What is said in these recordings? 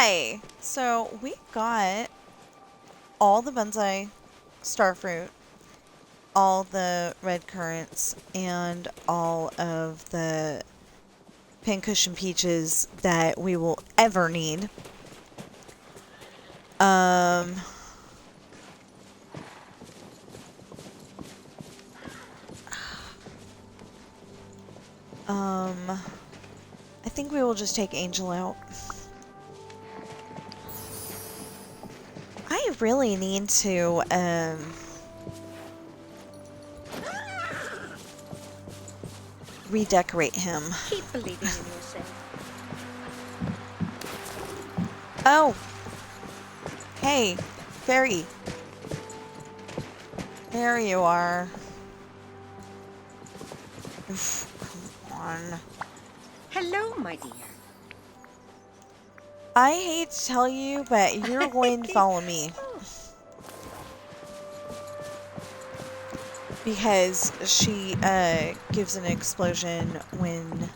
Hi! So we got all the bonsai starfruit, all the red currants, and all of the pincushion peaches that we will ever need. I think we will just take Angel out. I really need to, redecorate him. Keep believing in yourself. Oh! Hey, fairy. There you are. Oof, come on. Hello, my dear. I hate to tell you, but you're going to follow me. Because she gives an explosion when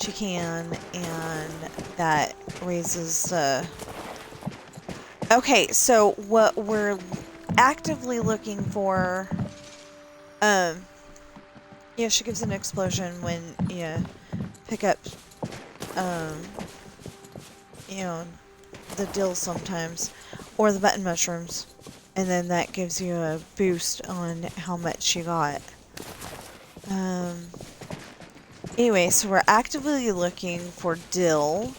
she can, and that raises the... Okay, so what we're actively looking for... Yeah, she gives an explosion when you pick up, you know, the dill sometimes, or the button mushrooms, and then that gives you a boost on how much you got. Anyway, so we're actively looking for dill,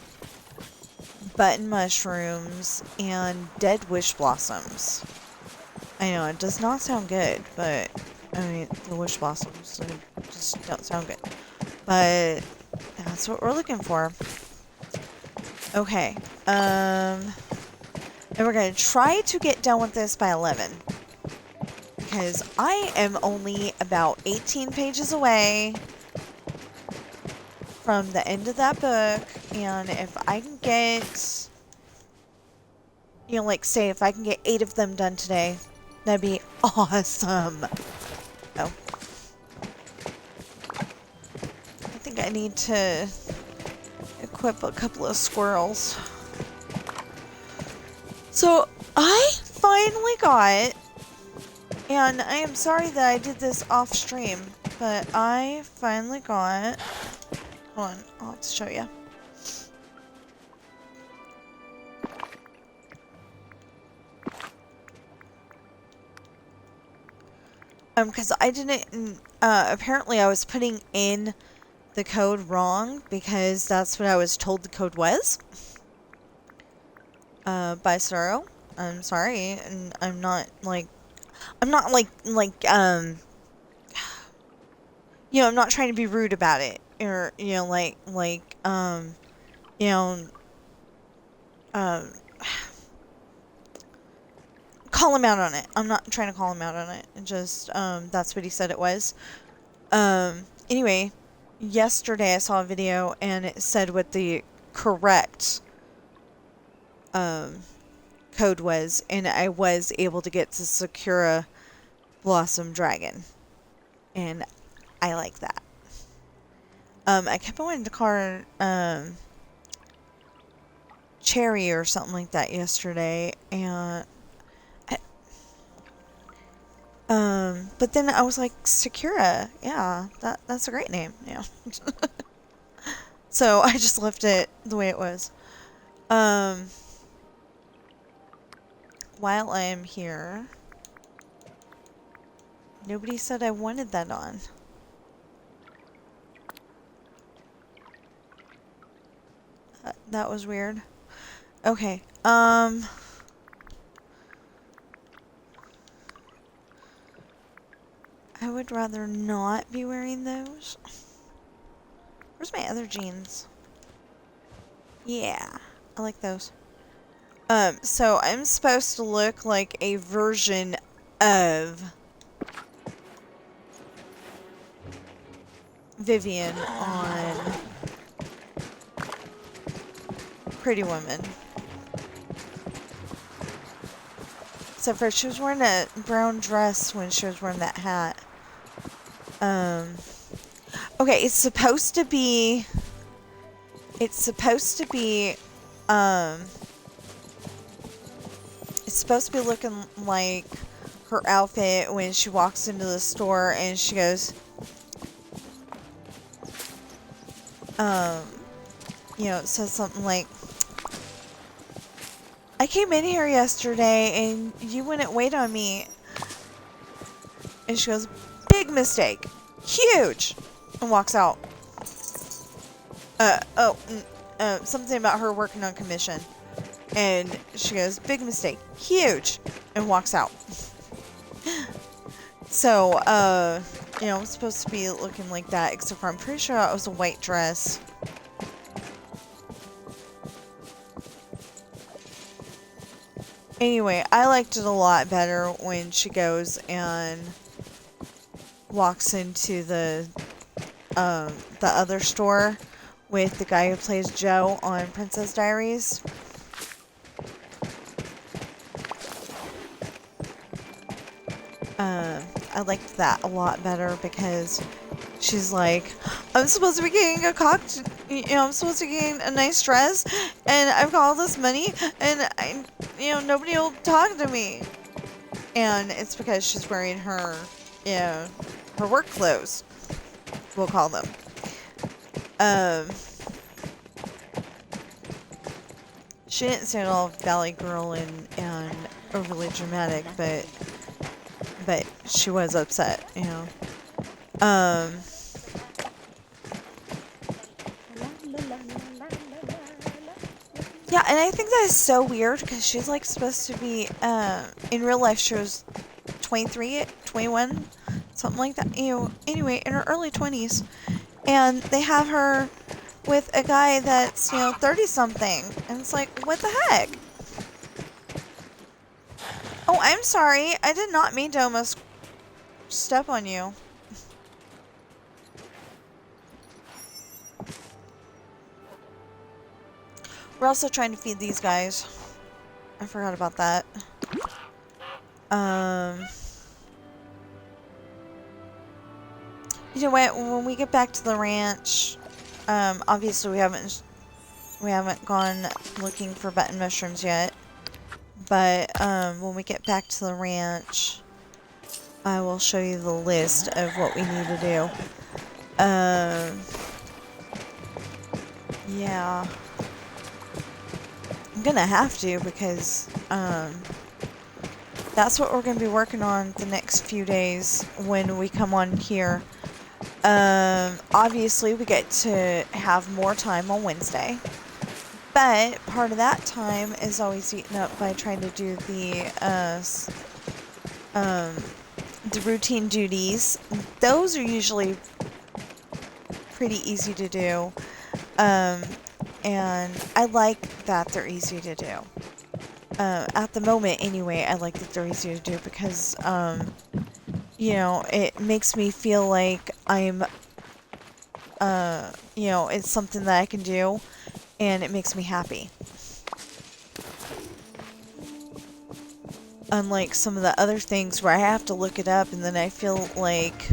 button mushrooms, and dead wish blossoms. I know, it does not sound good, but, I mean, the wish blossoms just don't sound good. But that's what we're looking for. Okay, and we're going to try to get done with this by 11. Because I am only about 18 pages away from the end of that book, and if I can get, you know, like, say, if I can get 8 of them done today, that'd be awesome. Oh. I think I need to equip a couple of squirrels. So, I finally got, and I am sorry that I did this off stream, but I finally got, hold on, I'll have to show you. Because I didn't, apparently I was putting in the code wrong, because that's what I was told the code was. By Sorrow. I'm sorry, and I'm not, like, you know, I'm not trying to be rude about it, or, you know, you know, call him out on it. I'm not trying to call him out on it. It just, that's what he said it was. Anyway, yesterday I saw a video and it said what the correct, code was, and I was able to get to Sakura Blossom Dragon. And I like that. I kept wanting to call her, Cherry or something like that yesterday, and but then I was like, Sakura, yeah, that's a great name, yeah. So I just left it the way it was. While I am here, nobody said I wanted that on. That was weird. Okay, I would rather not be wearing those. Where's my other jeans? Yeah, I like those. So I'm supposed to look like a version of Vivian on Pretty Woman. Except for she was wearing a brown dress when she was wearing that hat. Okay, it's supposed to be It's supposed to be looking like her outfit when she walks into the store and she goes, you know, it says something like, I came in here yesterday and you wouldn't wait on me. And she goes, big mistake. Huge. And walks out. Something about her working on commission. And she goes, big mistake. Huge. And walks out. So, you know, it's supposed to be looking like that, except for I'm pretty sure it was a white dress. Anyway, I liked it a lot better when she goes and walks into the other store with the guy who plays Joe on Princess Diaries. I liked that a lot better because she's like, I'm supposed to be getting a I'm supposed to be getting a nice dress, and I've got all this money, and nobody will talk to me. And it's because she's wearing her, her work clothes, we'll call them. She didn't say it all Valley Girl and overly dramatic, but she was upset, you know. Yeah, and I think that is so weird because she's like supposed to be, in real life she was 23, 21, something like that. Anyway, in her early 20s. And they have her with a guy that's, 30-something. And it's like, what the heck? Oh, I'm sorry. I did not mean to almost step on you. We're also trying to feed these guys. I forgot about that. You know what? When we get back to the ranch, obviously we haven't gone looking for button mushrooms yet. But when we get back to the ranch, I will show you the list of what we need to do. Yeah. I'm gonna have to because that's what we're gonna be working on the next few days when we come on here. Obviously we get to have more time on Wednesday, but part of that time is always eaten up by trying to do the routine duties. Those are usually pretty easy to do. And I like that they're easy to do. At the moment, anyway, I like that they're easy to do because, it makes me feel like I'm, it's something that I can do, and it makes me happy. Unlike some of the other things where I have to look it up, and then I feel like,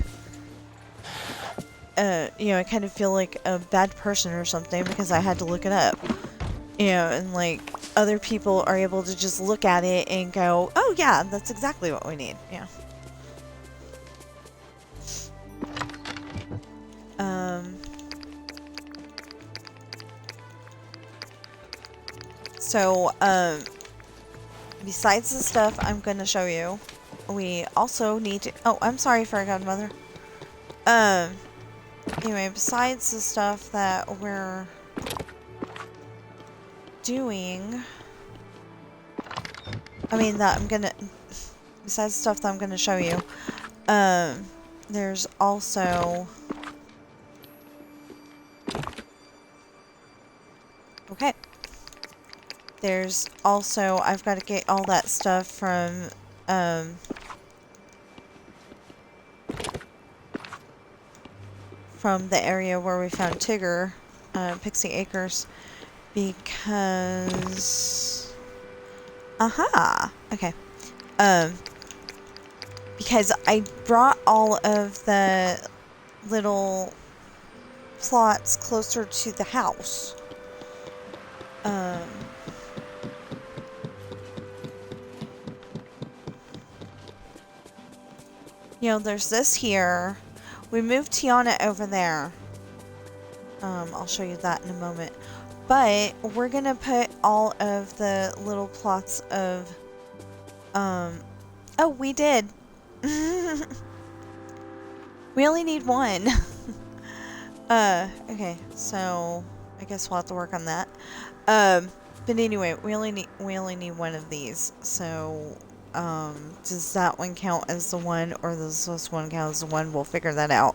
I kind of feel like a bad person or something because I had to look it up. And like other people are able to just look at it and go, oh yeah, that's exactly what we need. Yeah. So, besides the stuff I'm gonna show you, we also need to, oh, I'm sorry, Fairy Godmother. Anyway, besides the stuff that we're doing, besides the stuff that I'm gonna show you, there's also, okay, there's also, I've got to get all that stuff from, the area where we found Tigger, Pixie Acres, because, okay, because I brought all of the little plots closer to the house, You know, there's this here. We moved Tiana over there. I'll show you that in a moment. But we're gonna put all of the little plots of, oh, we did. We only need one. Okay, so I guess we'll have to work on that. But anyway, we only need one of these. So, does that one count as the one, or does this one count as the one? We'll figure that out.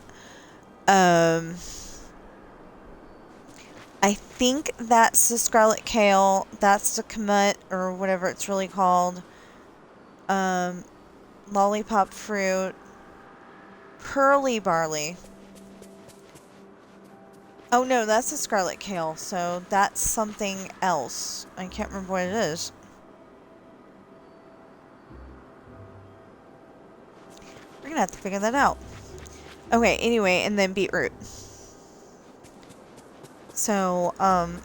I think that's the scarlet kale. That's the kamut, or whatever it's really called. Lollipop fruit. Pearly barley. Oh no, that's the scarlet kale, so that's something else. I can't remember what it is. We're gonna have to figure that out. Okay, anyway, and then beetroot. So,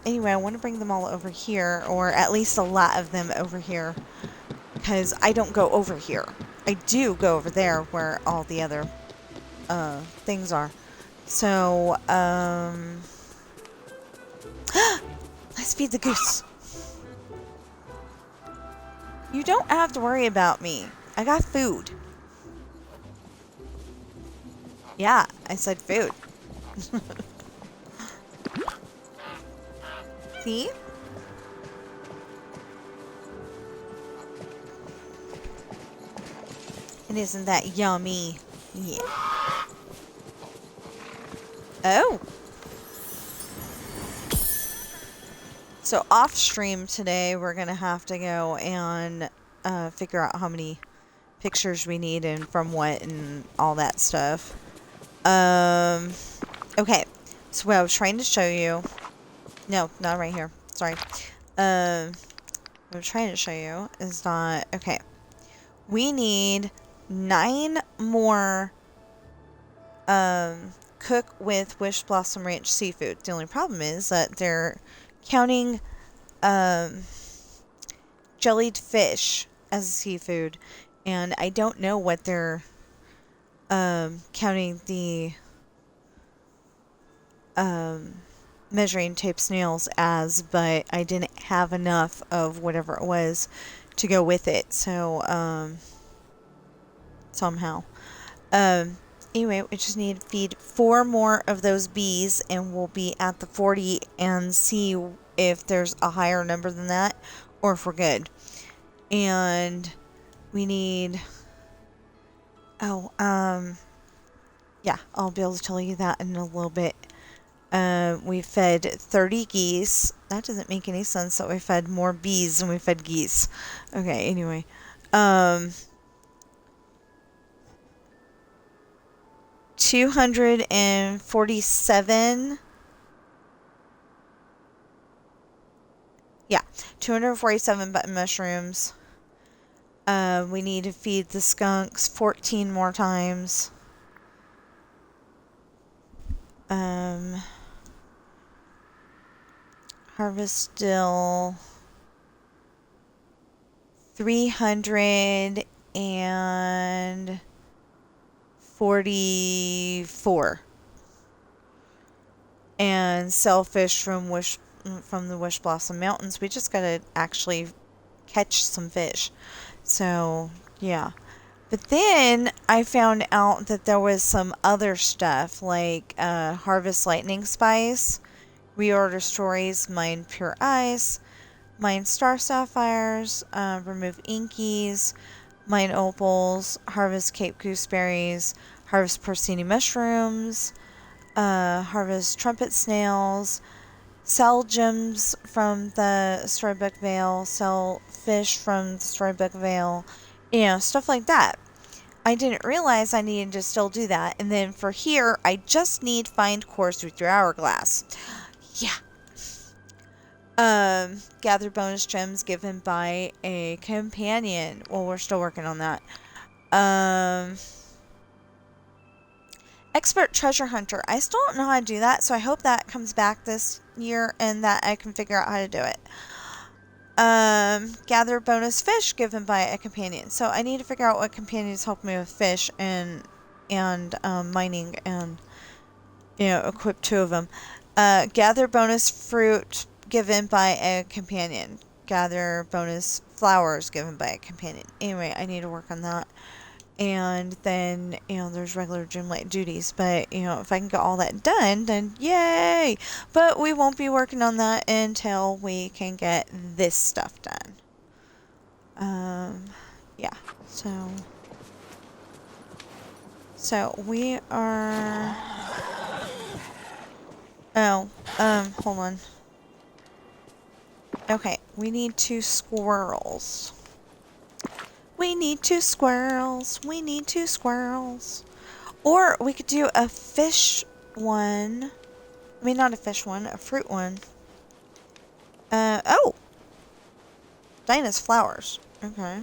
anyway, I want to bring them all over here, or at least a lot of them over here, because I don't go over here. I do go over there where all the other, things are. So, let's feed the goose. You don't have to worry about me. I got food. Yeah, I said food. See? And isn't that yummy? Yeah. Oh. So off stream today, we're going to have to go and figure out how many pictures we need and from what and all that stuff. Okay. So what I was trying to show you... No, not right here. Sorry. What I'm trying to show you is not... Okay. We need 9 more cook with Wish Blossom Ranch seafood. The only problem is that they're counting jellied fish as seafood, and I don't know what they're counting the measuring tape snails as, but I didn't have enough of whatever it was to go with it, so somehow. Anyway, we just need to feed 4 more of those bees, and we'll be at the 40 and see if there's a higher number than that, or if we're good. And we need... Oh, yeah, I'll be able to tell you that in a little bit. We fed 30 geese. That doesn't make any sense that we fed more bees than we fed geese. Okay, anyway. 247. Yeah, 247 button mushrooms. We need to feed the skunks 14 more times. Harvest dill 344. And shellfish from the Wish Blossom Mountains. We just gotta actually catch some fish. So, yeah. But then I found out that there was some other stuff, like Harvest Lightning Spice, Reorder Stories, Mine Pure Ice, Mine Star Sapphires, Remove Inkies, Mine Opals, Harvest Cape Gooseberries, Harvest Porcini Mushrooms, Harvest Trumpet Snails, sell gems from the Storybook Vale, sell fish from the Storybook Vale, you know, stuff like that. I didn't realize I needed to still do that. And then for here, I just need find course with your hourglass. Yeah. Gather bonus gems given by a companion. Well, we're still working on that. Expert treasure hunter. I still don't know how to do that, so I hope that comes back this year and that I can figure out how to do it. Gather bonus fish given by a companion. So I need to figure out what companions help me with fish and mining and, you know, equip 2 of them. Gather bonus fruit given by a companion. Gather bonus flowers given by a companion. Anyway, I need to work on that. And then, you know, there's regular Dreamlight duties. But, you know, if I can get all that done, then yay! But we won't be working on that until we can get this stuff done. Yeah. So we are... Oh, hold on. Okay, we need 2 squirrels. We need 2 squirrels. We need 2 squirrels. Or we could do a fish one. I mean, not a fish one, a fruit one. Oh! Dinah's flowers. Okay.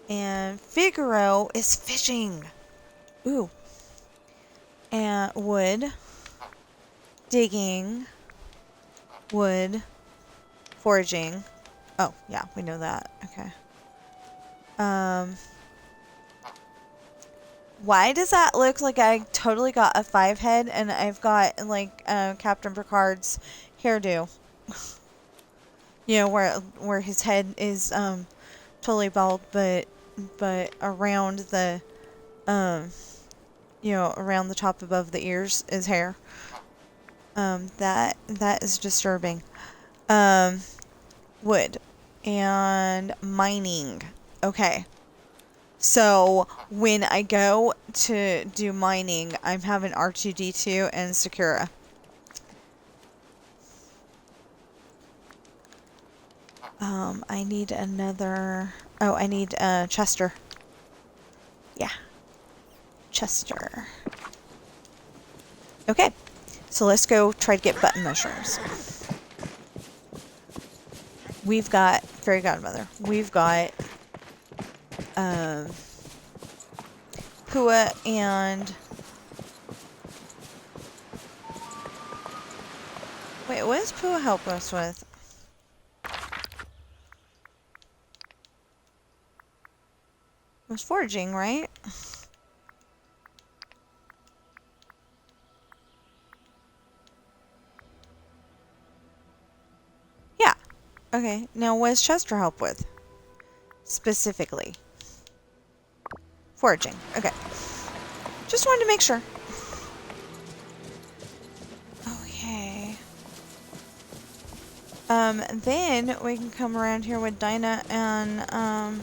And Figaro is fishing. Ooh. And wood. Digging. Wood. Foraging. Oh, yeah, we know that. Okay. Why does that look like I totally got a 5 head and I've got, like, Captain Picard's hairdo? You know, where his head is, totally bald, but around the, you know, around the top above the ears is hair. That is disturbing. Wood. And mining. Okay. So, when I go to do mining, I'm having R2-D2 and Sakura. I need another... Oh, I need, Chester. Yeah. Chester. Okay. So let's go try to get button mushrooms. We've got Fairy Godmother. We've got Pua and... Wait, what does Pua help us with? It was foraging, right? Yeah. Okay, now what does Chester help with? Specifically. Foraging. Okay. Just wanted to make sure. Okay. Then we can come around here with Dinah and, oh,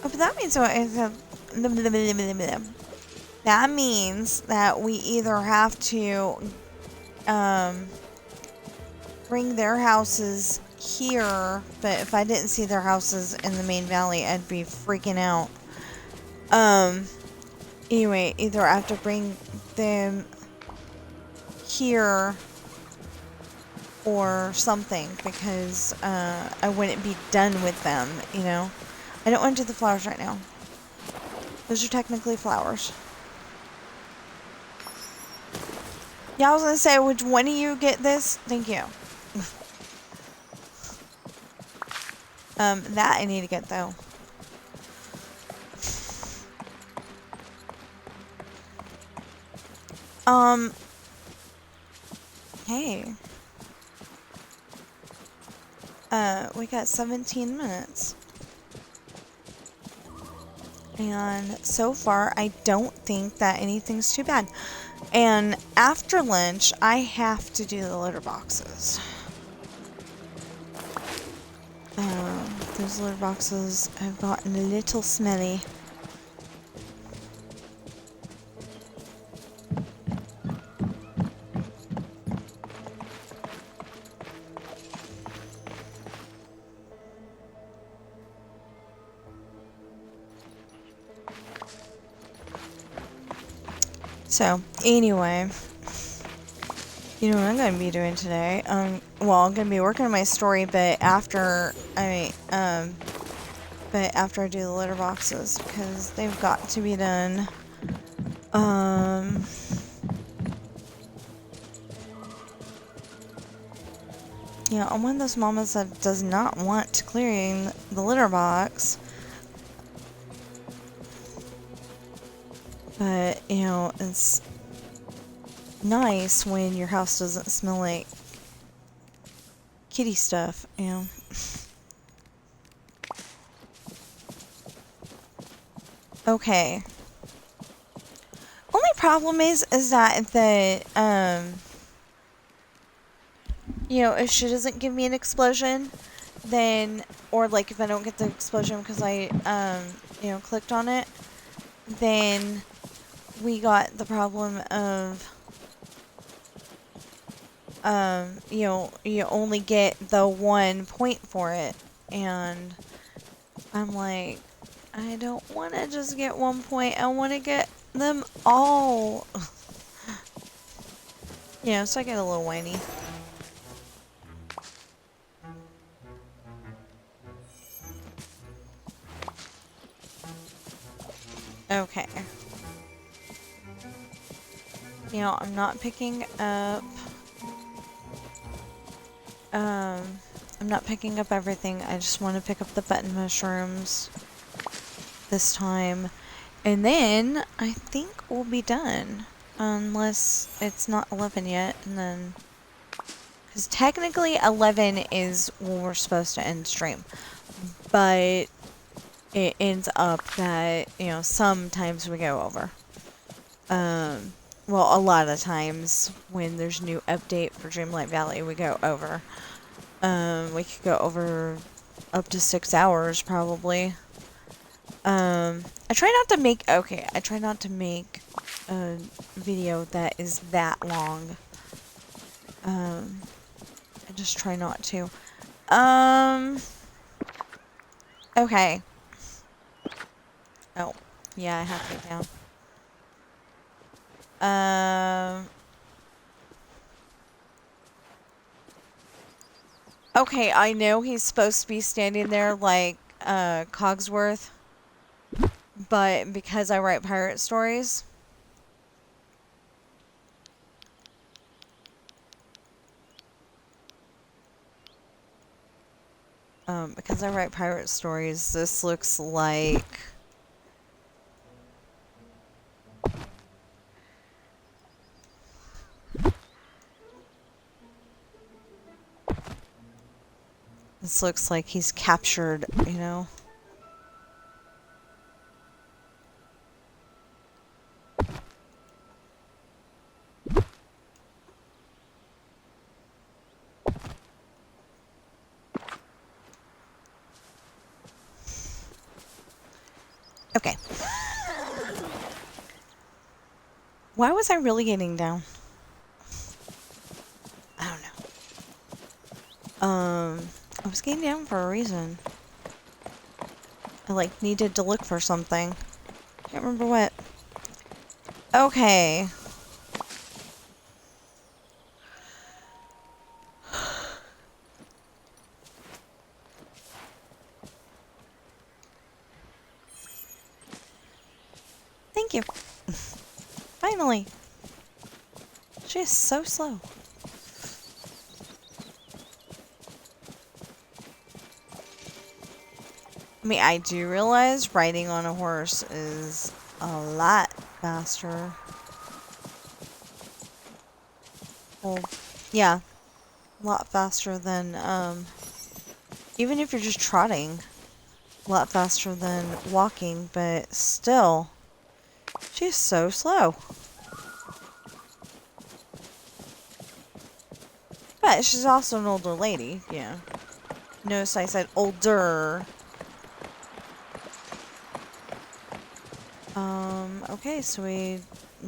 but that means that means that we either have to, bring their houses here, but if I didn't see their houses in the main valley, I'd be freaking out. Anyway, either I have to bring them here or something, because, I wouldn't be done with them, you know? I don't want to do the flowers right now. Those are technically flowers. Yeah, I was gonna say, would one of you get this? Thank you. That I need to get, though. Hey. We got 17 minutes. And so far, I don't think that anything's too bad. And after lunch, I have to do the litter boxes. Those litter boxes have gotten a little smelly. So, anyway, you know what I'm going to be doing today? Well, I'm going to be working on my story, but after I do the litter boxes, because they've got to be done. You know, I'm one of those mamas that does not want clearing the litter box. But, you know, it's nice when your house doesn't smell like kitty stuff, you know. Okay. Only problem is that you know, if she doesn't give me an explosion, then, or like if I don't get the explosion because I, you know, clicked on it, then we got the problem of, you know, you only get the 1 point for it, and I'm like, I don't want to just get 1 point, I want to get them all. Yeah, so I get a little whiny. Okay. You know, I'm not picking up, I'm not picking up everything. I just want to pick up the button mushrooms this time. And then I think we'll be done. Unless it's not 11 yet, and then... Because technically 11 is when we're supposed to end stream. But it ends up that, you know, sometimes we go over. Well, a lot of times when there's new update for Dreamlight Valley, we go over. We could go over up to 6 hours, probably. I try not to make... Okay, I try not to make a video that is that long. I just try not to. Okay. Oh, yeah, I have to get down. Okay, I know he's supposed to be standing there like, Cogsworth. But because I write pirate stories... because I write pirate stories, this looks like... This looks like he's captured, you know? Okay. Why was I really getting down? I don't know. I was getting down for a reason. I, like, needed to look for something. Can't remember what. Okay. Thank you. Finally. She is so slow. I mean, I do realize riding on a horse is a lot faster. Well, yeah. A lot faster than, even if you're just trotting. A lot faster than walking, but still. She's so slow. But she's also an older lady, yeah. Notice I said older. Okay, so we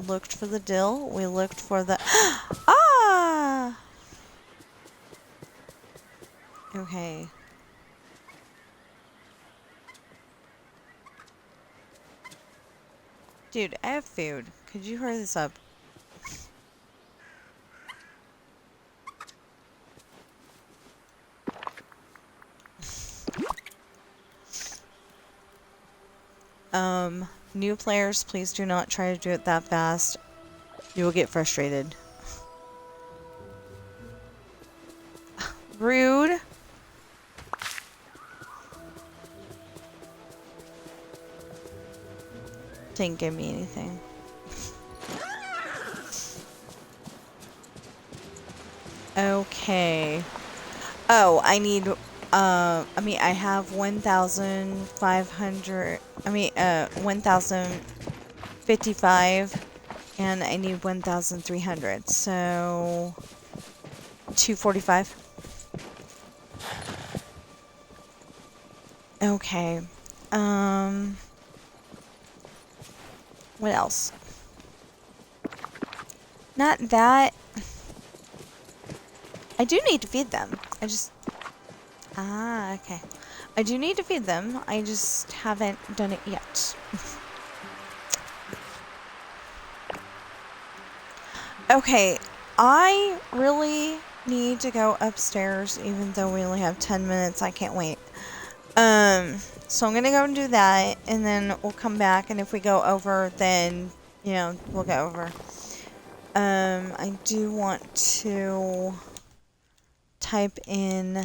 looked for the dill. We looked for the... Ah! Okay. Dude, I have food. Could you hurry this up? New players, please do not try to do it that fast. You will get frustrated. Rude. Didn't give me anything. Okay. Oh, I need, I mean, I have 1,500, 1,055, and I need 1,300, so 245. Okay. What else? Not that. I do need to feed them. Okay. I do need to feed them. I just haven't done it yet. Okay. I really need to go upstairs, even though we only have 10 minutes. I can't wait. So I'm gonna go and do that, and then we'll come back, and if we go over, then, you know, we'll go over. I do want to type in...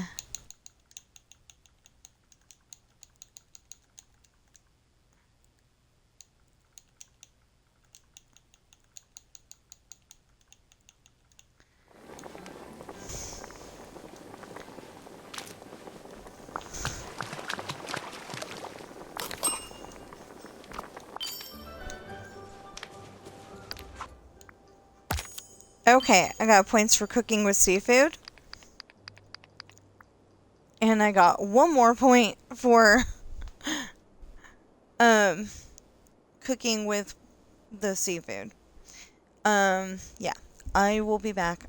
Okay, I got points for cooking with seafood. And I got one more point for cooking with the seafood. Yeah. I will be back.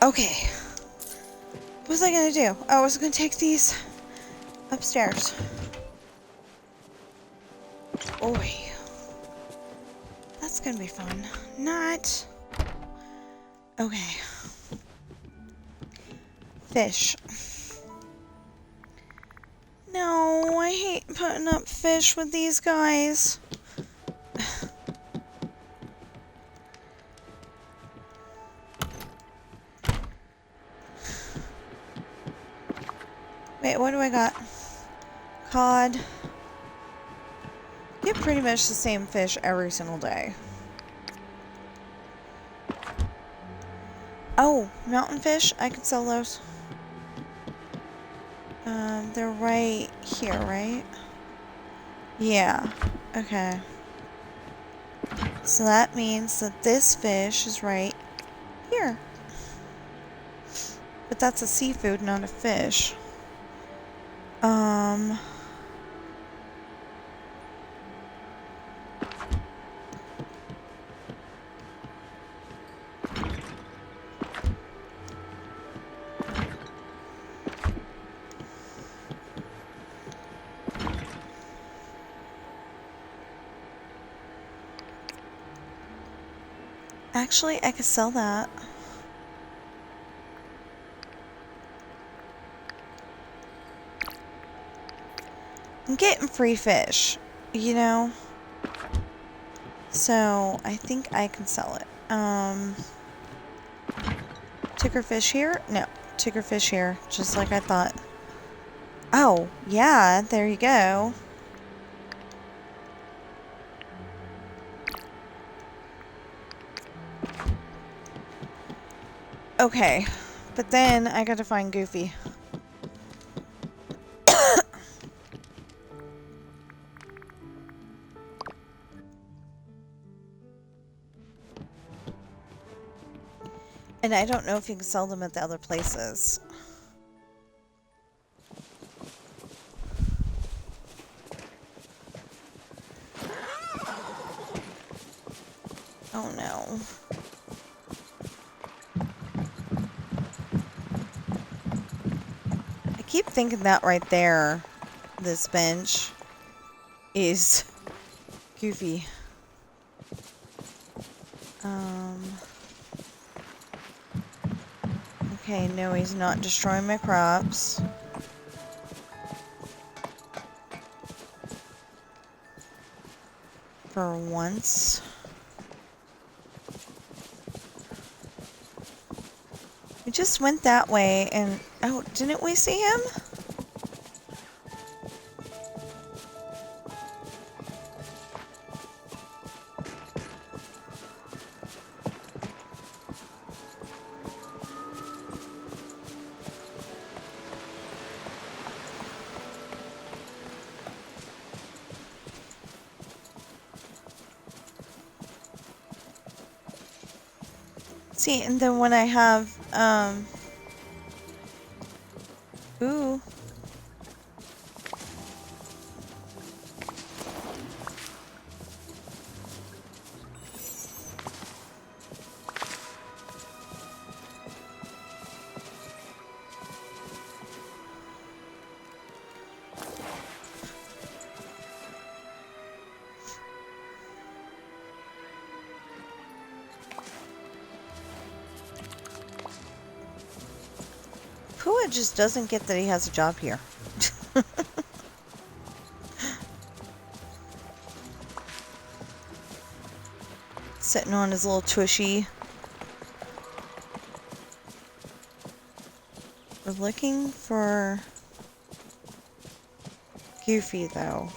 Okay. What was I gonna do? Oh, I was gonna take these upstairs. Oi. That's gonna be fun. Not. Okay. Fish. No, I hate putting up fish with these guys. Wait, what do I got? Cod. pretty much the same fish every single day. Oh, mountain fish. I can sell those. They're right here, right? Yeah. Okay. So that means that this fish is right here. But that's a seafood, not a fish. Actually, I could sell that. I'm getting free fish, you know? So, I think I can sell it. Ticker fish here? No, ticker fish here, just like I thought. Oh, yeah, there you go. Okay, but then I gotta find Goofy. And I don't know if you can sell them at the other places. Oh no. I keep thinking that right there, this bench, is Goofy. Okay, no, he's not destroying my crops. For once. We just went that way and... Oh, didn't we see him? See, and then when I have, ooh. Pua just doesn't get that he has a job here. Sitting on his little tushy. We're looking for Goofy, though.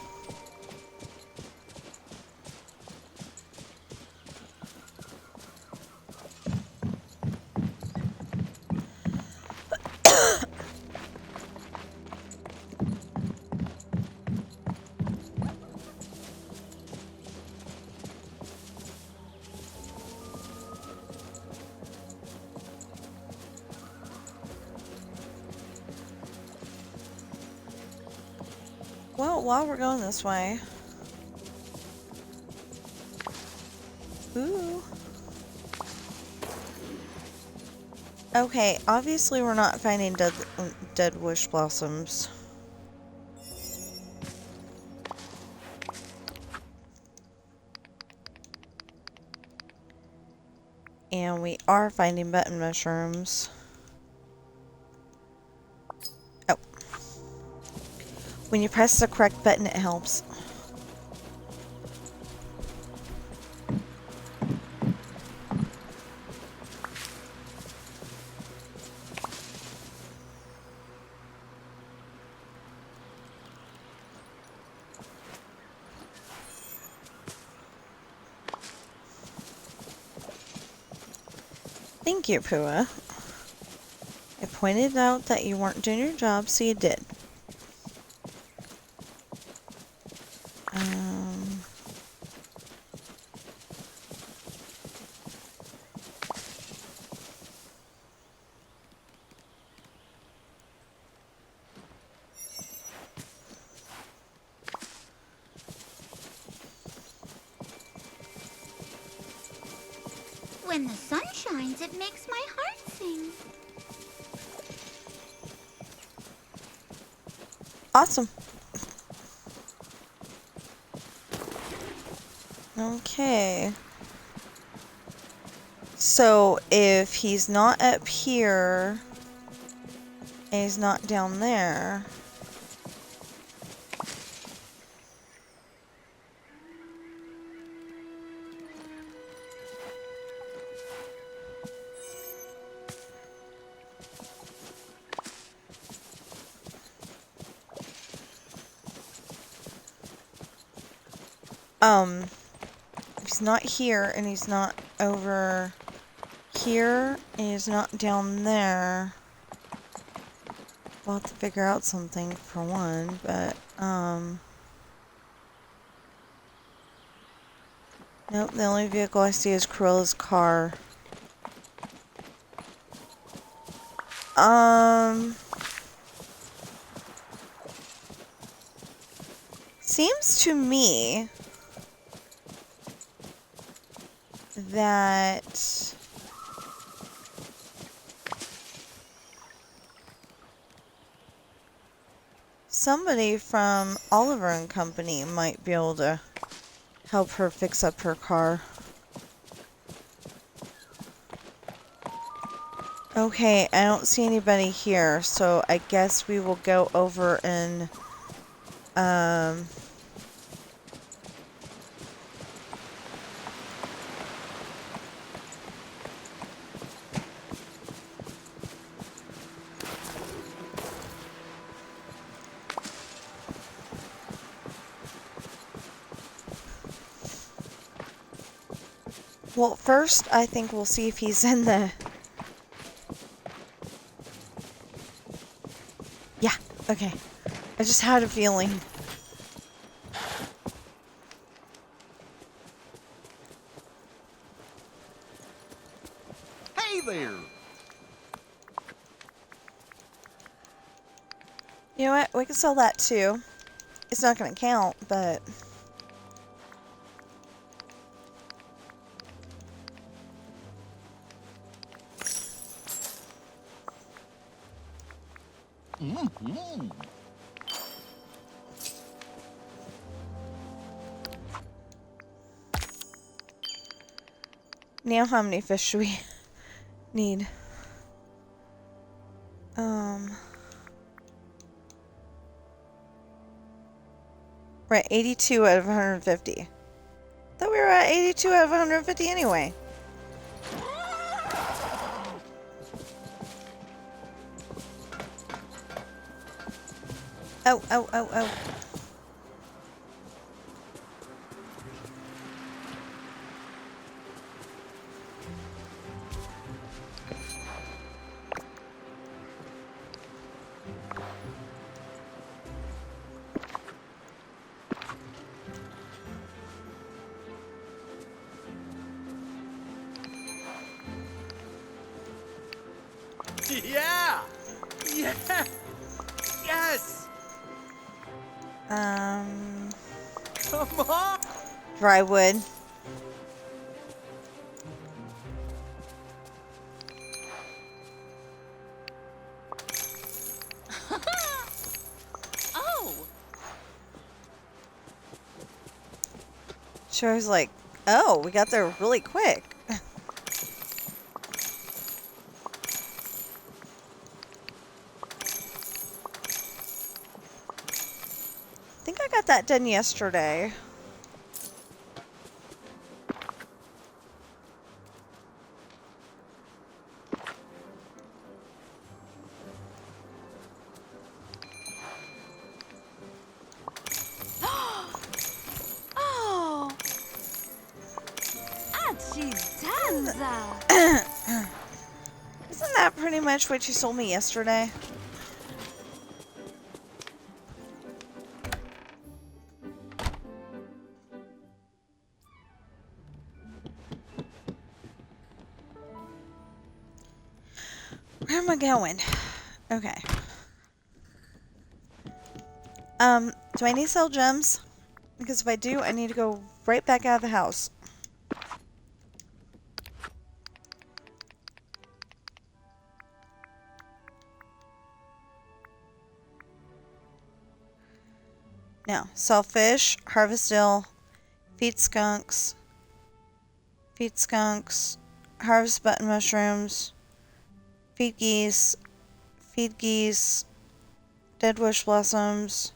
Well, while we're going this way... Ooh. Okay, obviously we're not finding dead wish blossoms. And we are finding button mushrooms. Oh. When you press the correct button, it helps. Thank you, Pua. I pointed out that you weren't doing your job, so you did. When the sun shines, it makes my heart sing. Awesome. Okay. So if he's not up here and he's not down there, if he's not here and he's not over here and he's not down there, we'll have to figure out something for one, but, nope, the only vehicle I see is Cruella's car. Seems to me that somebody from Oliver and Company might be able to help her fix up her car. Okay, I don't see anybody here, so I guess we will go over and, well, first, I think we'll see if he's in the... Yeah, okay. I just had a feeling. Hey there! You know what? We can sell that too. It's not going to count, but... Mm-hmm. Now how many fish do we need? We're at 82 out of 150. Thought we were at 82 out of 150 anyway. Oh, oh, oh, oh. Yeah! Yeah! Yes! Come on! Dry wood. Oh, Sure, I was like, oh, we got there really quick. I think I got that done yesterday. oh, Achidanza. pretty much what you sold me yesterday? Where am I going? Okay. Do I need to sell gems? Because if I do, I need to go right back out of the house. No. Sell fish, harvest dill, feed skunks, harvest button mushrooms, feed geese, dead wish blossoms,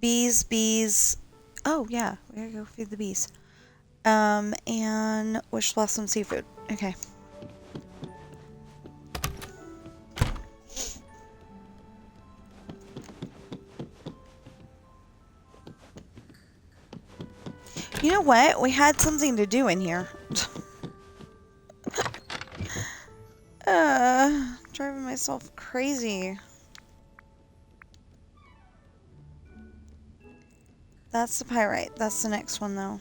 bees. Oh, yeah. We gotta go feed the bees. And wish blossom seafood. Okay. You know what? We had something to do in here. Driving myself crazy. That's the pyrite. That's the next one, though.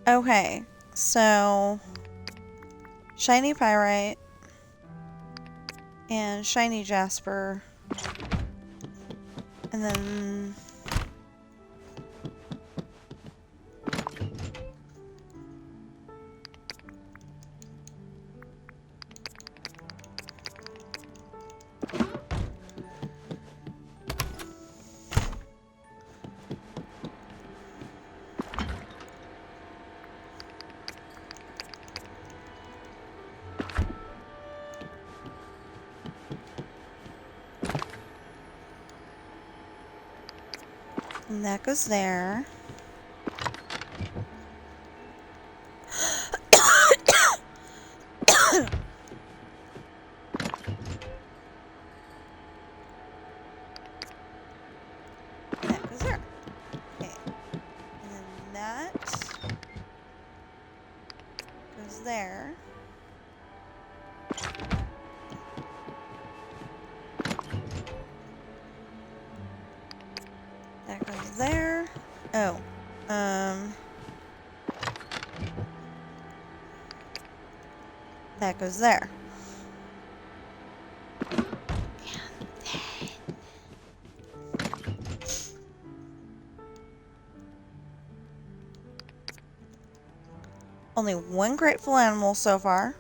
Okay, so shiny pyrite and shiny jasper, and then that goes there. That goes there. Okay. And then that goes there. That goes there. Oh. That goes there. Only one grateful animal so far.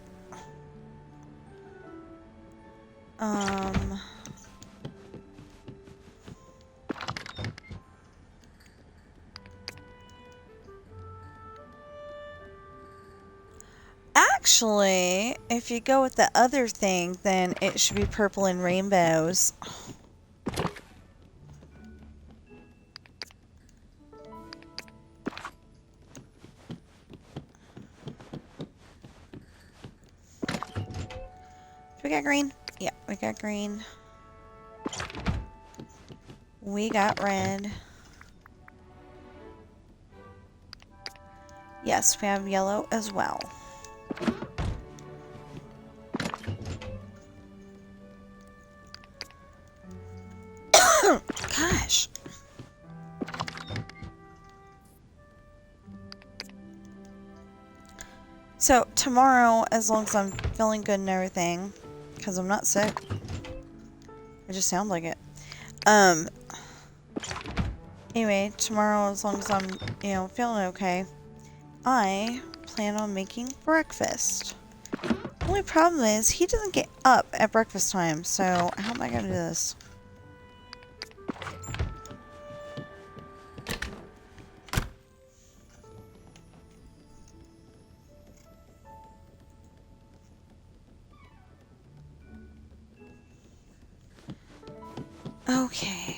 Actually, if you go with the other thing, then it should be purple and rainbows. We got green? Yeah, we got green. We got red. Yes, we have yellow as well. Gosh. So, tomorrow, as long as I'm feeling good and everything, because I'm not sick. I just sound like it. Anyway, tomorrow, as long as I'm, feeling okay, I plan on making breakfast. The only problem is, he doesn't get up at breakfast time, so how am I going to do this? Okay.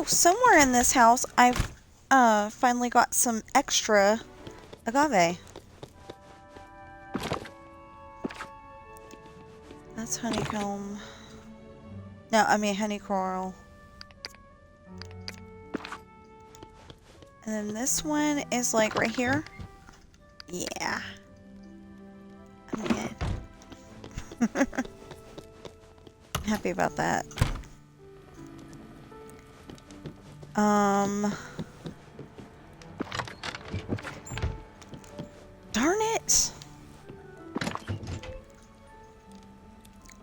Oh, somewhere in this house, I've finally got some extra agave. That's honeycomb. No, I mean honey coral. And then this one is like right here. Yeah. I'm good. Happy about that. Darn it.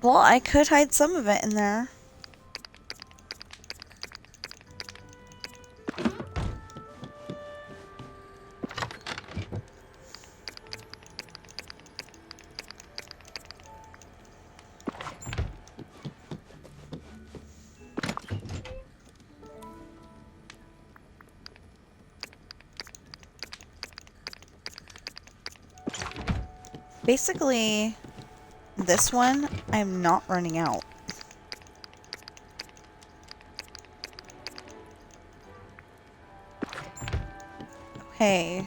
Well, I could hide some of it in there. Basically, this one, I'm not running out. Okay.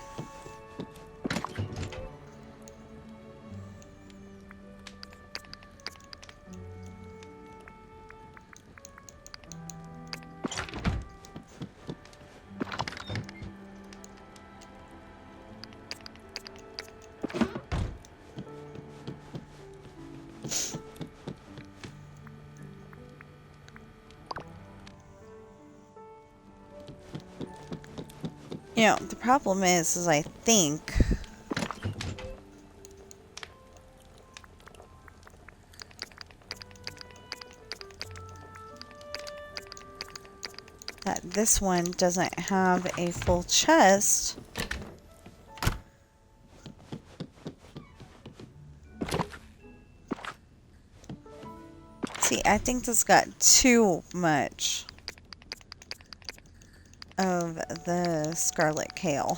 You know, the problem is I think that this one doesn't have a full chest. See, I think this got too much of the scarlet kale.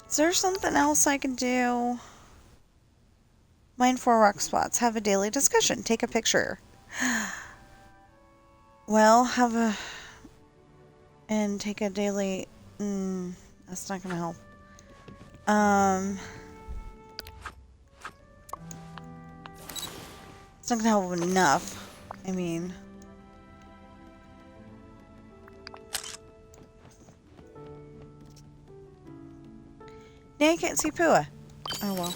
Is there something else I can do? Mine 4 rock spots. Have a daily discussion. Take a picture. Well, and take a daily... that's not gonna help. It's not gonna help enough. I mean... Now you can't see Pua. Oh well.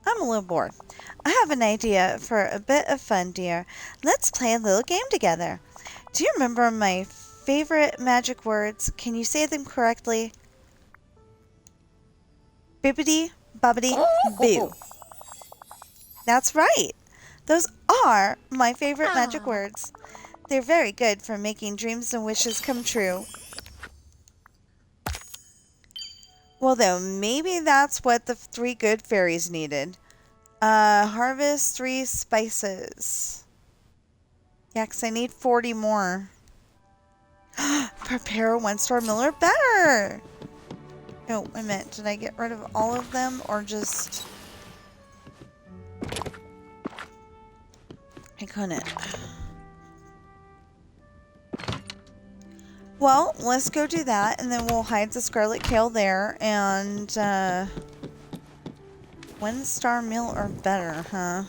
I'm a little bored. I have an idea for a bit of fun, dear. Let's play a little game together. Do you remember my favorite magic words? Can you say them correctly? Bibbidi, bobbidi, boo. That's right. Those are my favorite magic words. They're very good for making dreams and wishes come true. Well, then, maybe that's what the 3 good fairies needed. Harvest 3 spices. Yeah, 'cause I need 40 more. Prepare a 1-star meal or better. Oh, I meant, did I get rid of all of them or just... I couldn't. Well, let's go do that, and then we'll hide the scarlet kale there, and, 1-star meal or better, huh?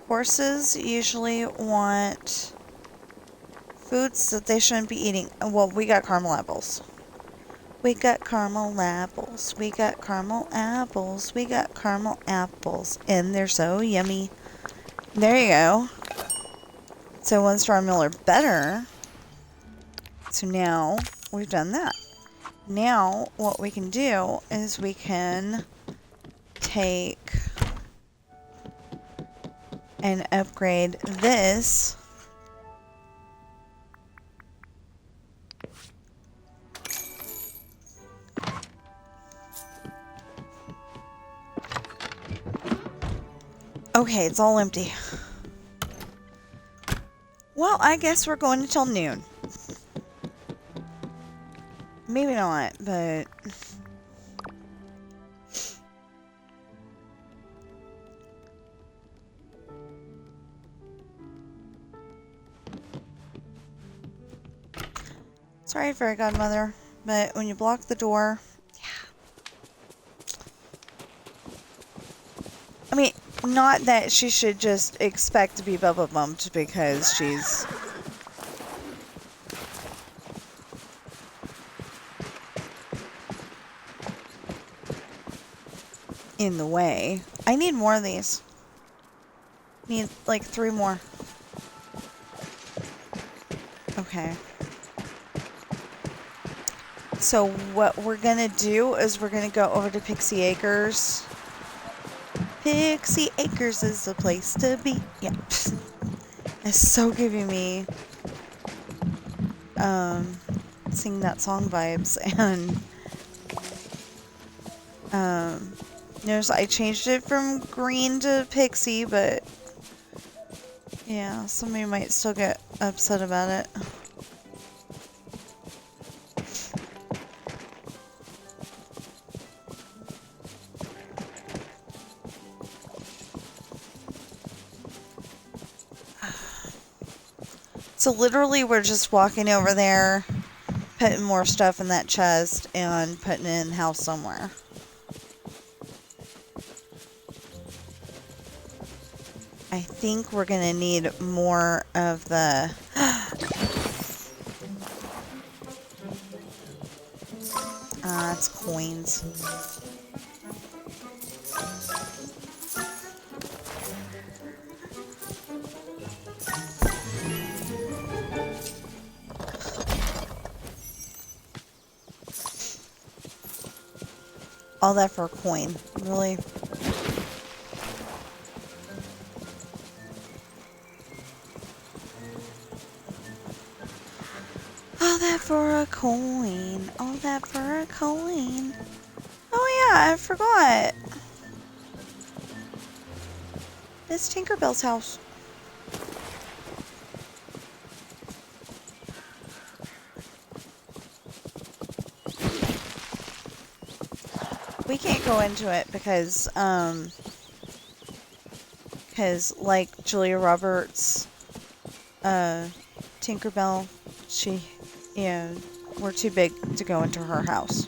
Horses usually want foods that they shouldn't be eating. Well, we got caramel apples. We got caramel apples. We got caramel apples. We got caramel apples. And they're so yummy. There you go. So 1-star meal or better. So now we've done that. Now what we can do is we can take and upgrade this. Okay, it's all empty. Well, I guess we're going until noon. Maybe not, but... Sorry, Fairy Godmother, but when you block the door... Yeah. I mean, not that she should just expect to be bubble bumped because she's... in the way. I need more of these. Need like 3 more. Okay. So what we're gonna do is we're gonna go over to Pixie Acres. Pixie Acres is the place to be. Yeah. It's so giving me sing that song vibes. And notice I changed it from green to pixie, but yeah, somebody might still get upset about it. So literally we're just walking over there, putting more stuff in that chest, and putting it in the house somewhere. I think we're gonna need more of the... it's coins. All that for a coin, really? All that for a coin. All that for a coin. Oh yeah, I forgot. It's Tinkerbell's house. We can't go into it because like Julia Roberts, Tinkerbell, we're too big to go into her house.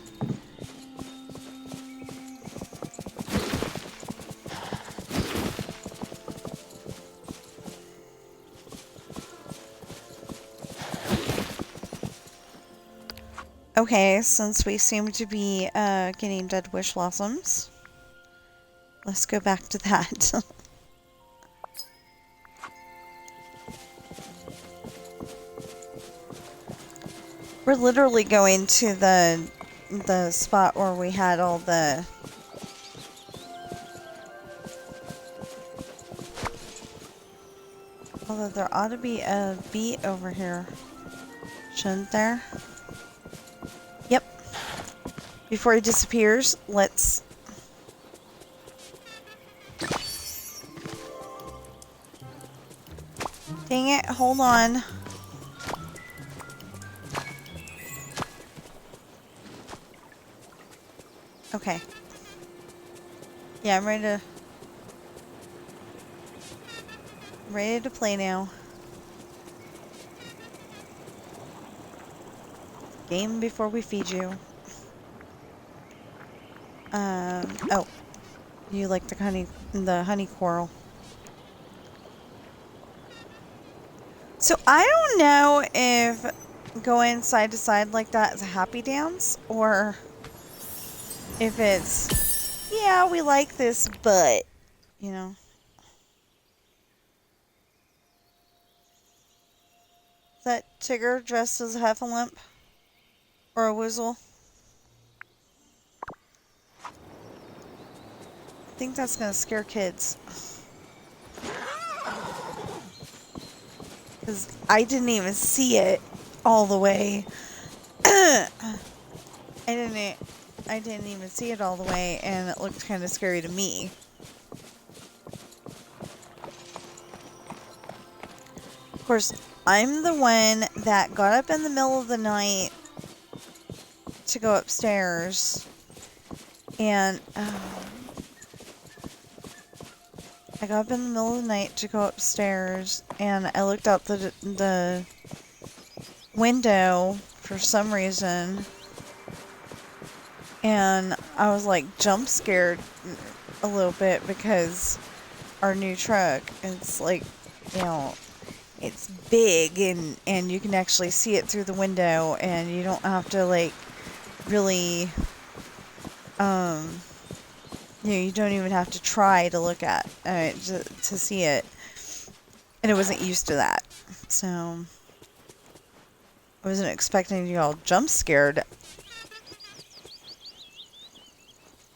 Okay, since we seem to be getting dead wish blossoms, let's go back to that. We're literally going to the spot where we had all the... Although there ought to be a beet over here. Shouldn't there? Yep. Before he disappears, let's... Dang it, hold on. Okay. Yeah, I'm ready to play now. Game before we feed you. Oh. You like the honey coral. So I don't know if going side to side like that is a happy dance or if it's, yeah, we like this, but, you know. Is that Tigger dressed as a heffalump? Or a woozle? I think that's gonna scare kids. Because I didn't even see it all the way. I didn't even see it all the way, and it looked kind of scary to me. Of course, I'm the one that got up in the middle of the night to go upstairs, and I got up in the middle of the night to go upstairs, and I looked out the window for some reason, and I was like jump scared a little bit because our new truck, it's like, you know, it's big, and you can actually see it through the window, and you don't have to like really you don't even have to try to look at to see it, and I wasn't used to that, so I wasn't expecting to be all jump scared.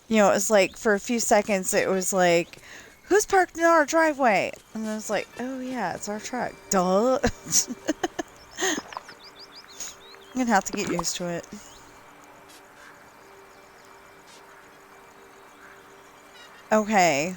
You know, it was like for a few seconds it was like, who's parked in our driveway? And I was like, oh yeah, it's our truck. Duh. I'm gonna have to get used to it. Okay.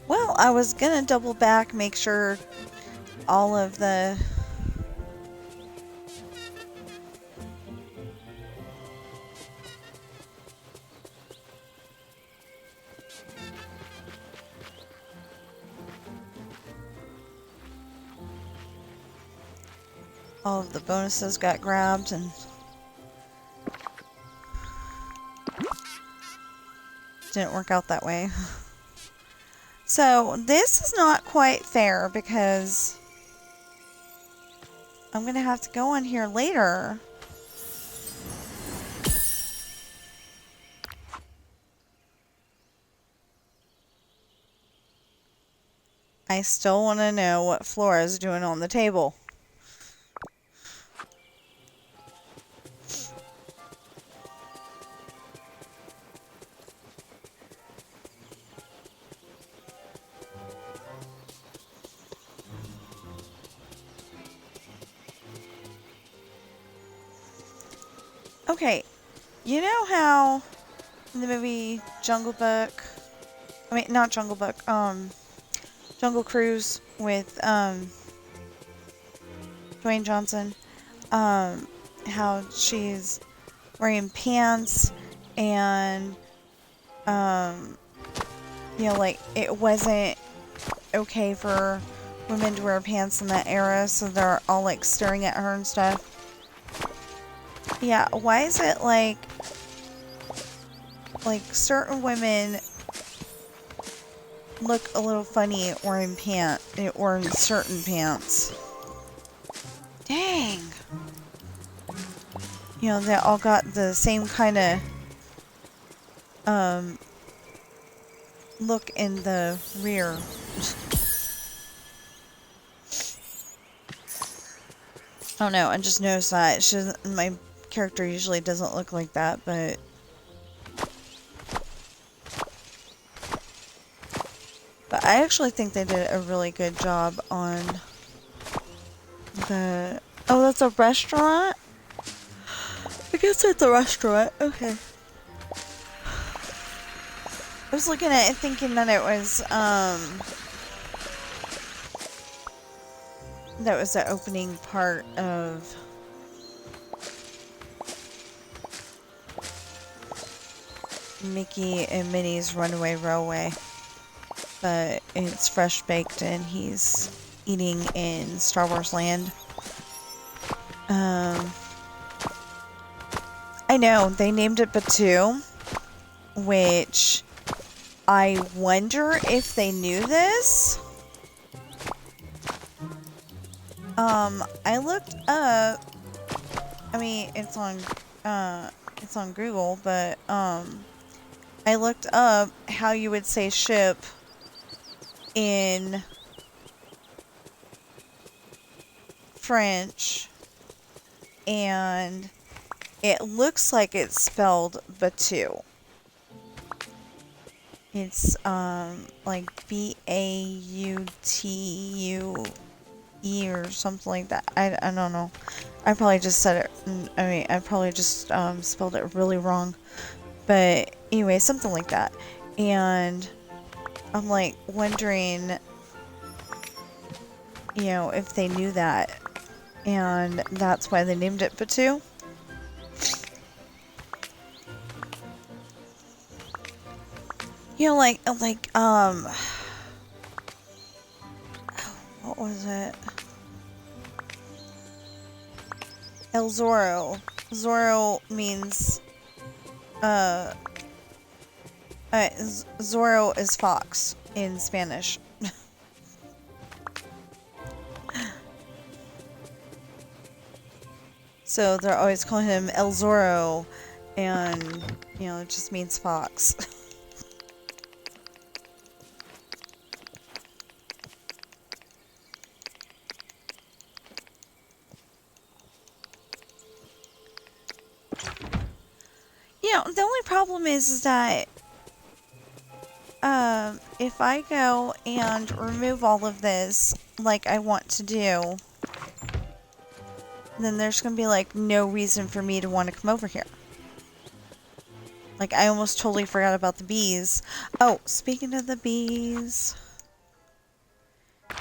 Well, I was gonna double back, make sure all of the bonuses got grabbed, and didn't work out that way. So this is not quite fair because I'm gonna have to go on here later. I still want to know what Flora's doing on the table. Okay, you know how in the movie Jungle Book, I mean, not Jungle Book, Jungle Cruise with, Dwayne Johnson, how she's wearing pants and, you know, like, it wasn't okay for women to wear pants in that era, so they're all, like, staring at her and stuff. Yeah, why is it like certain women look a little funny wearing pants, or in certain pants? Dang. You know, they all got the same kind of look in the rear. I don't know, I just noticed that. My character usually doesn't look like that, but I actually think they did a really good job on the... Oh, that's a restaurant? I guess it's a restaurant. Okay. I was looking at it thinking that it was, that was the opening part of Mickey and Minnie's Runaway Railway. But it's fresh baked and he's eating in Star Wars Land. I know, they named it Batu, which I wonder if they knew this. I looked up, I mean, it's on Google, but, I looked up how you would say ship in French, and it looks like it's spelled Batu. It's like B-A-U-T-U-E or something like that. I don't know. I probably just said it. I mean, I probably just spelled it really wrong. But anyway, something like that. And I'm like wondering, you know, if they knew that, and that's why they named it Batu. You know, what was it? El Zorro. Zorro means, Zorro is fox in Spanish. So they're always calling him El Zorro, and, you know, it just means fox. You know, the only problem is that if I go and remove all of this like I want to do, then there's gonna be like no reason for me to want to come over here. Like, I almost totally forgot about the bees. Oh, speaking of the bees.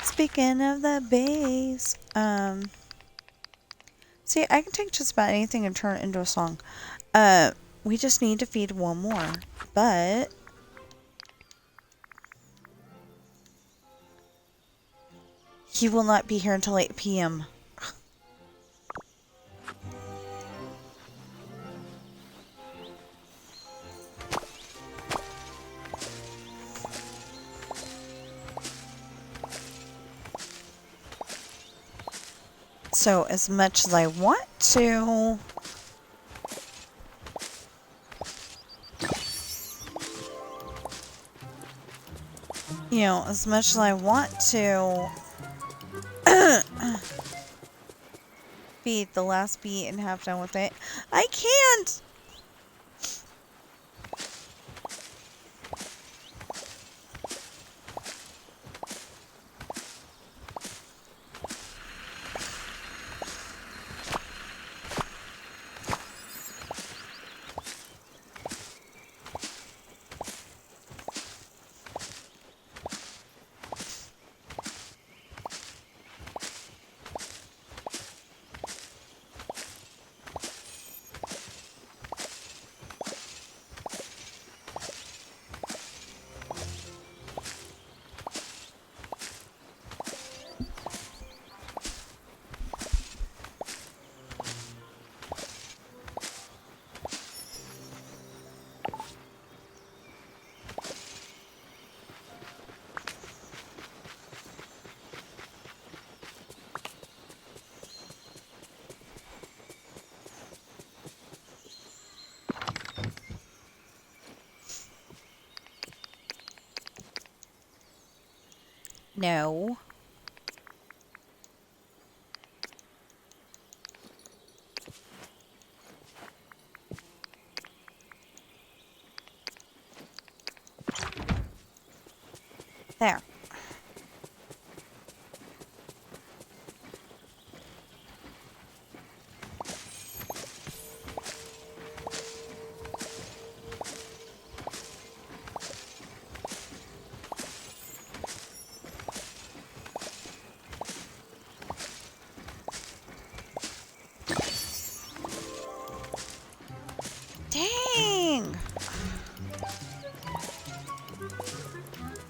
Speaking of the bees. See, I can take just about anything and turn it into a song. We just need to feed one more. But he will not be here until 8 p.m. So, as much as I want to, you know, as much as I want to feed the last bee and have done with it, I can't! No. There. Dang!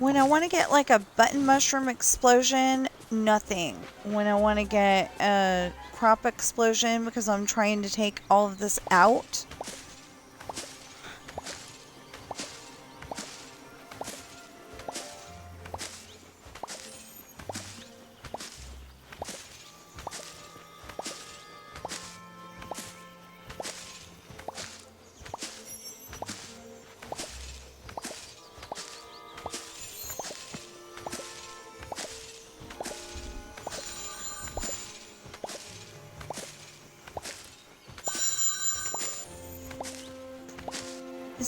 When I want to get like a button mushroom explosion, nothing. When I want to get a crop explosion because I'm trying to take all of this out.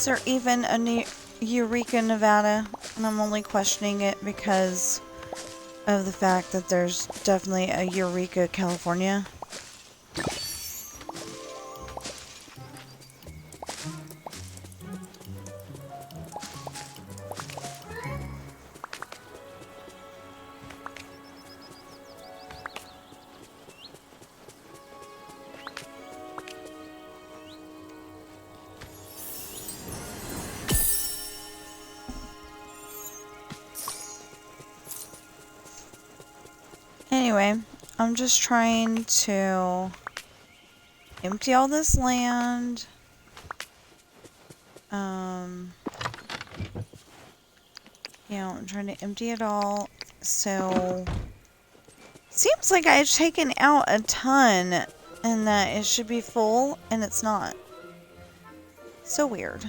Is there even a Eureka, Nevada? And I'm only questioning it because of the fact that there's definitely a Eureka, California. Anyway, I'm just trying to empty all this land. You know, I'm trying to empty it all. So, seems like I've taken out a ton and that it should be full and it's not. So weird.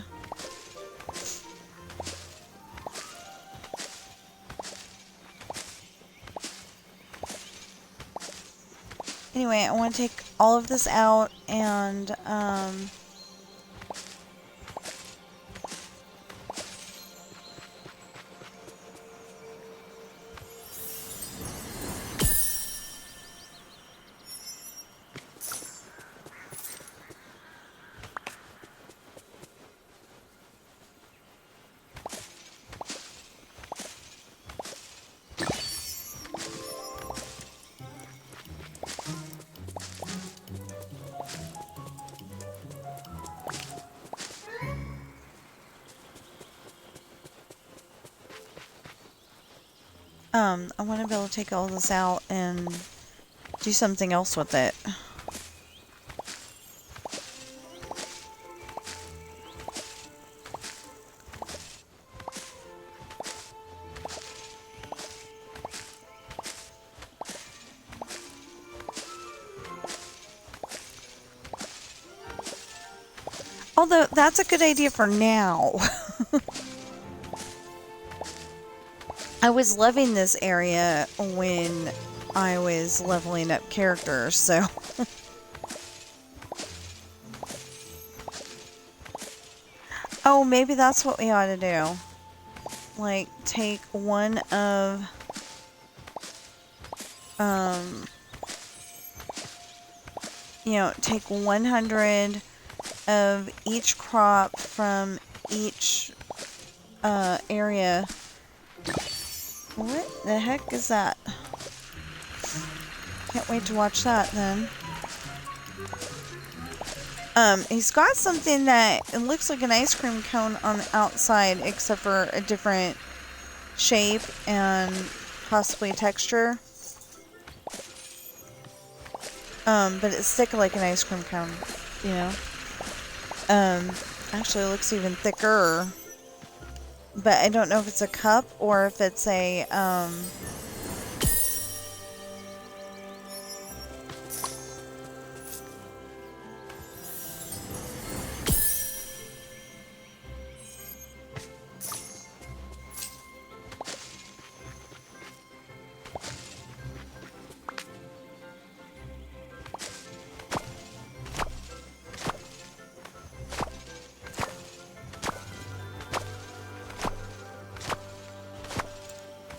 Anyway, I want to take all of this out and, I want to be able to take all this out and do something else with it. Although, that's a good idea for now. I was loving this area when I was leveling up characters, so... Oh, maybe that's what we ought to do. Like, take one of... you know, take 100 of each crop from each area. What the heck is that? Can't wait to watch that then. He's got something that it looks like an ice cream cone on the outside, except for a different shape and possibly texture. But it's thick like an ice cream cone, you know. Actually it looks even thicker. But I don't know if it's a cup or if it's a,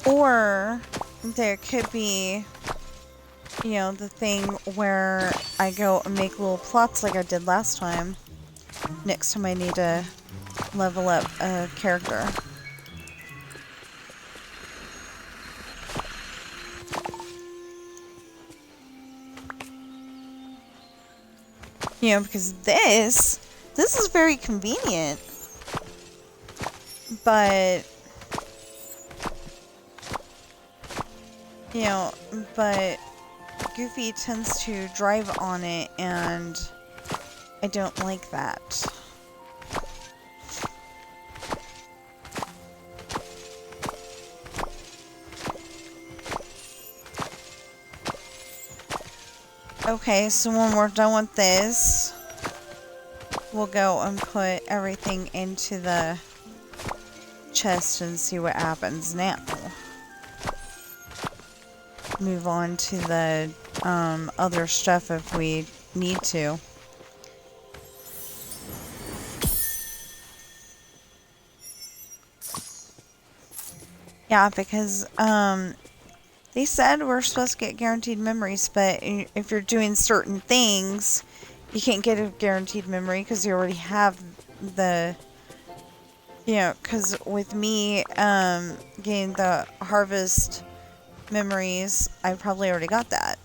or there could be, you know, the thing where I go and make little plots like I did last time. Next time I need to level up a character. You know, because this is very convenient. But... you know, but Goofy tends to drive on it, and I don't like that. Okay, so when we're done with this, we'll go and put everything into the chest and see what happens now. Move on to the other stuff if we need to. Yeah, because, they said we're supposed to get guaranteed memories, but if you're doing certain things, you can't get a guaranteed memory because you already have the, because with me, getting the harvest memories, I probably already got that.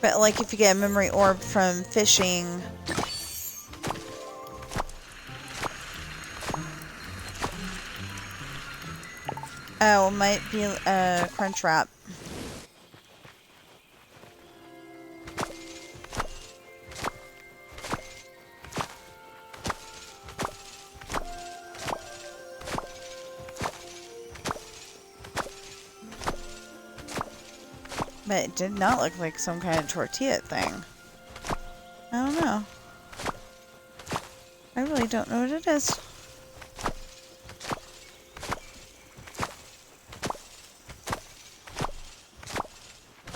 But, like, if you get a memory orb from fishing... Oh, it might be a crunch wrap. But it did not look like some kind of tortilla thing. I don't know. I really don't know what it is.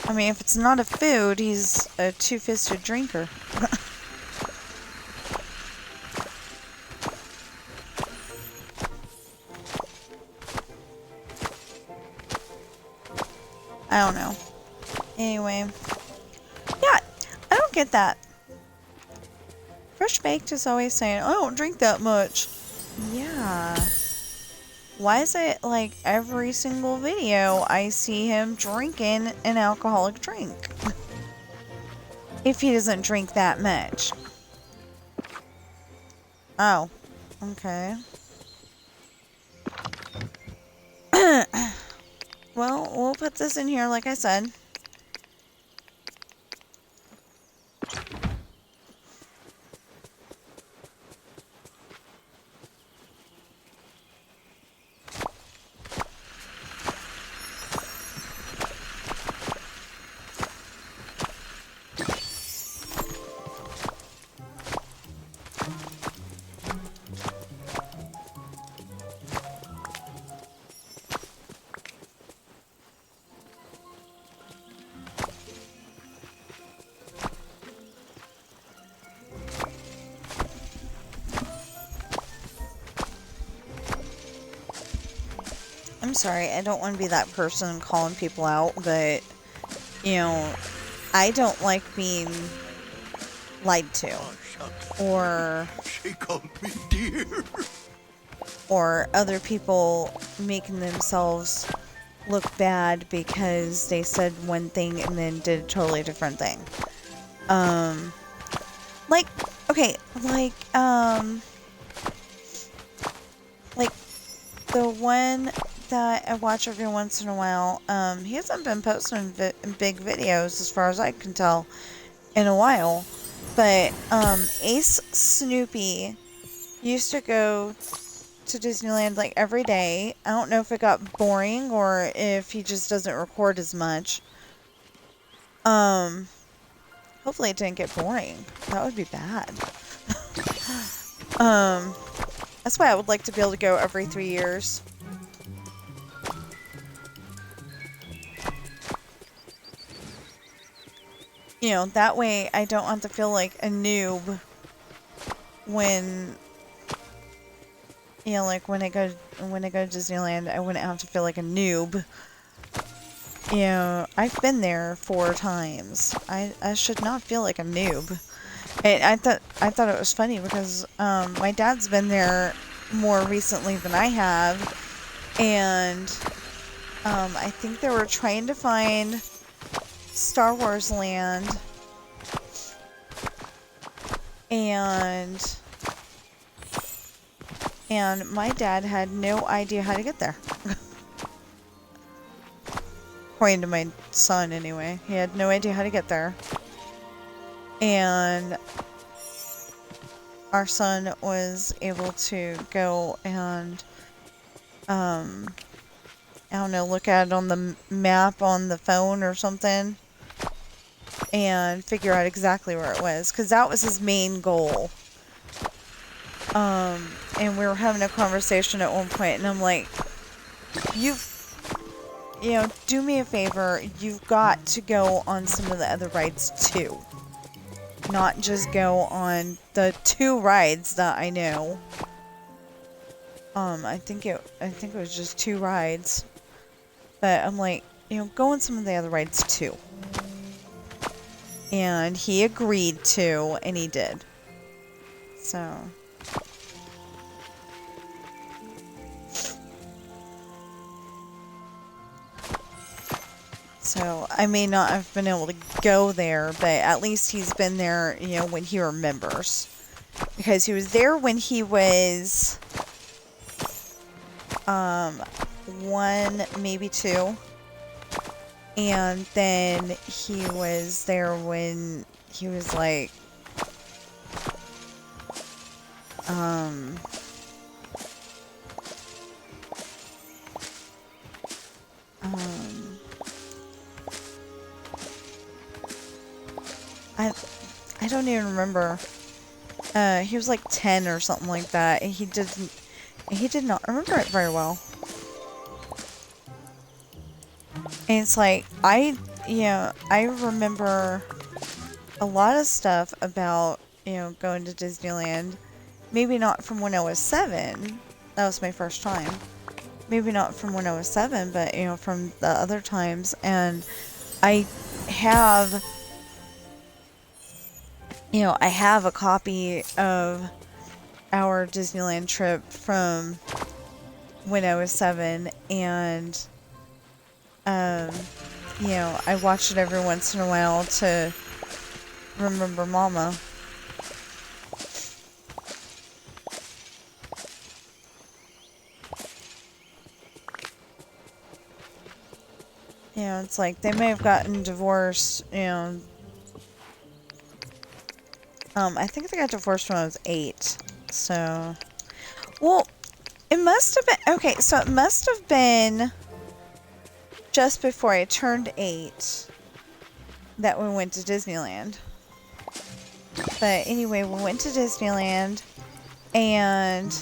I mean, if it's not a food, he's a two-fisted drinker. I don't know. Anyway. Yeah, I don't get that. Fresh Baked is always saying, I don't drink that much. Yeah. Why is it like every single video I see him drinking an alcoholic drink? If he doesn't drink that much. Oh. Okay. Well, we'll put this in here like I said. I'm sorry, I don't want to be that person calling people out, but, you know, I don't like being lied to. Or... She called me dear. Or other people making themselves look bad because they said one thing and then did a totally different thing. Like, okay, like the one that I watch every once in a while, he hasn't been posting big videos, as far as I can tell, in a while. But, Ace Snoopy used to go to Disneyland, like, every day. I don't know if it got boring or if he just doesn't record as much. Hopefully it didn't get boring. That would be bad. That's why I would like to be able to go every 3 years. You know, that way I don't have to feel like a noob when, you know, like when I go to Disneyland, I wouldn't have to feel like a noob. You know, I've been there 4 times. I should not feel like a noob. And I thought it was funny because my dad's been there more recently than I have, and I think they were trying to find Star Wars Land, and my dad had no idea how to get there. According to my son, anyway. He had no idea how to get there. And our son was able to go and, I don't know, look at it on the map on the phone or something and figure out exactly where it was, because that was his main goal. And we were having a conversation at one point, and I'm like, you know, do me a favor, you've got to go on some of the other rides too. not just go on the 2 rides that I know. I think it was just 2 rides. But I'm like, go on some of the other rides too. And he agreed to, and he did. So. So, I may not have been able to go there, but at least he's been there, when he remembers. Because he was there when he was, 1, maybe 2. And then he was there when he was like, I don't even remember. He was like 10 or something like that, and he did not remember it very well. And it's like, I remember a lot of stuff about, going to Disneyland. Maybe not from when I was 7. That was my first time. Maybe not from when I was 7, but, from the other times. And I have, I have a copy of our Disneyland trip from when I was 7, and I watch it every once in a while to remember Mama. It's like they may have gotten divorced, I think they got divorced when I was 8. So, well, it must have been, okay, so it must have been just before I turned 8 that we went to Disneyland. But anyway, we went to Disneyland, and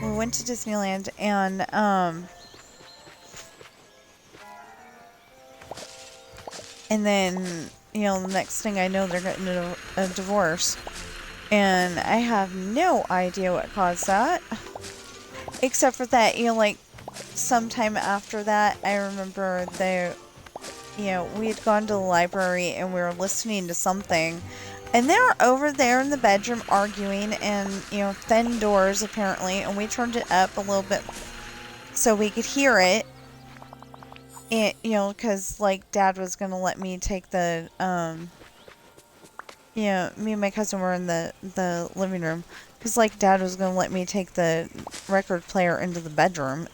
we went to Disneyland, and then, the next thing I know, they're getting a divorce. And I have no idea what caused that. Except for that, like, sometime after that, I remember we had gone to the library and we were listening to something. And they were over there in the bedroom arguing, and, thin doors apparently. And we turned it up a little bit so we could hear it. And, because, like, Dad was going to let me take the, me and my cousin were in the living room. Because, like, Dad was going to let me take the record player into the bedroom,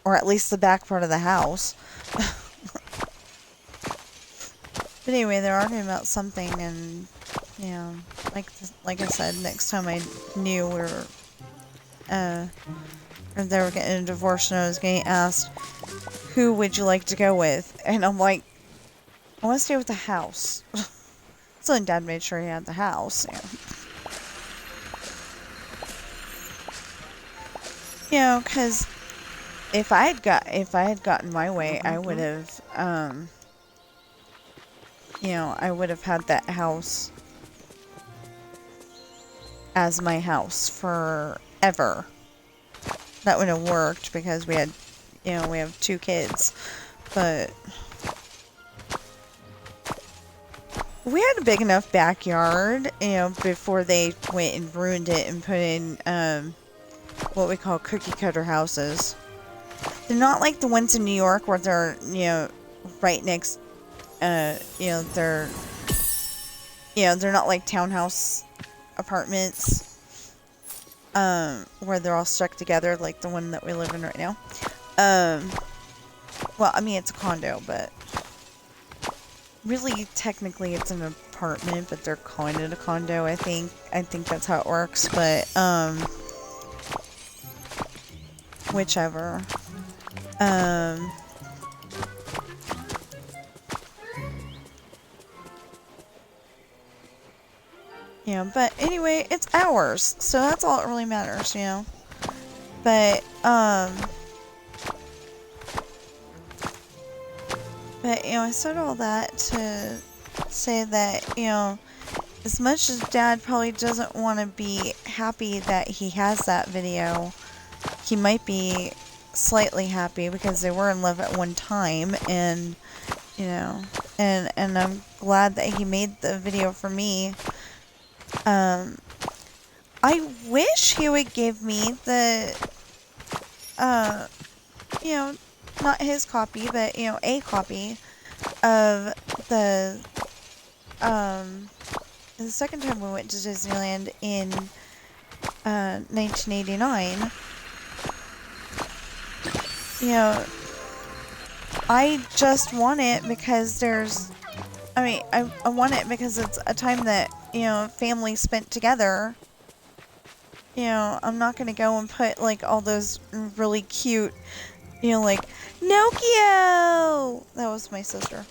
or at least the back part of the house. But anyway, they're arguing about something, and, like I said, next time I knew we were, or they were getting a divorce, and I was getting asked, who would you like to go with? And I'm like, I want to stay with the house. So then Dad made sure he had the house. Because if I had gotten my way, I would have, I would have had that house as my house forever. That would have worked because we had, we have 2 kids, but we had a big enough backyard, before they went and ruined it and put in, what we call cookie cutter houses. They're not like the ones in New York where they're, right next, they're not like townhouse apartments, where they're all stuck together like the one that we live in right now. Well, I mean, it's a condo, but really, technically, it's an apartment, but they're calling it a condo, I think. I think that's how it works, but, whichever. But anyway, it's ours, so that's all that really matters, But, But, I said all that to say that, as much as Dad probably doesn't want to be happy that he has that video, he might be slightly happy because they were in love at one time, and, and I'm glad that he made the video for me. I wish he would give me the, not his copy, but, a copy of the second time we went to Disneyland in 1989. I just want it because I want it because it's a time that, family spent together. I'm not gonna go and put, like, all those really cute, like, Nokio! That was my sister.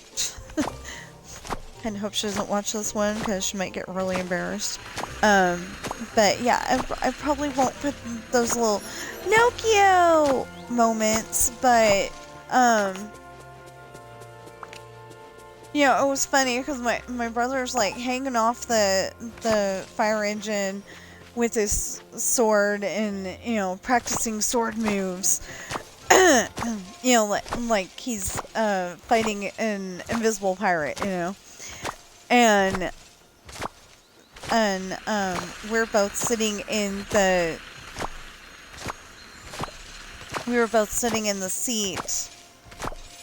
Kinda hope she doesn't watch this one, because she might get really embarrassed. But yeah, I probably won't put those little Nokio moments, but, it was funny, because my brother's, like, hanging off the fire engine with his sword and, practicing sword moves. Like he's fighting an invisible pirate, and we're both sitting in the seat,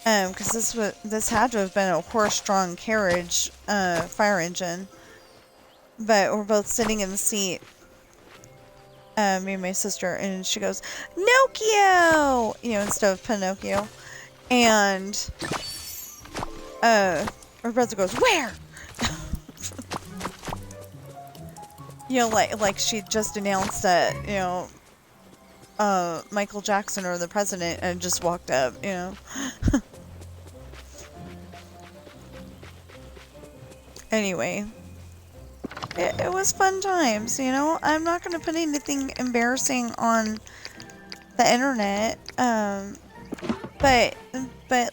because this had to have been a horse-drawn carriage fire engine, but we're both sitting in the seat, me and my sister, and she goes, Nokio! Instead of Pinocchio. And, our brother goes, where? Like she just announced that, Michael Jackson or the president and just walked up, Anyway. It was fun times, I'm not going to put anything embarrassing on the internet, but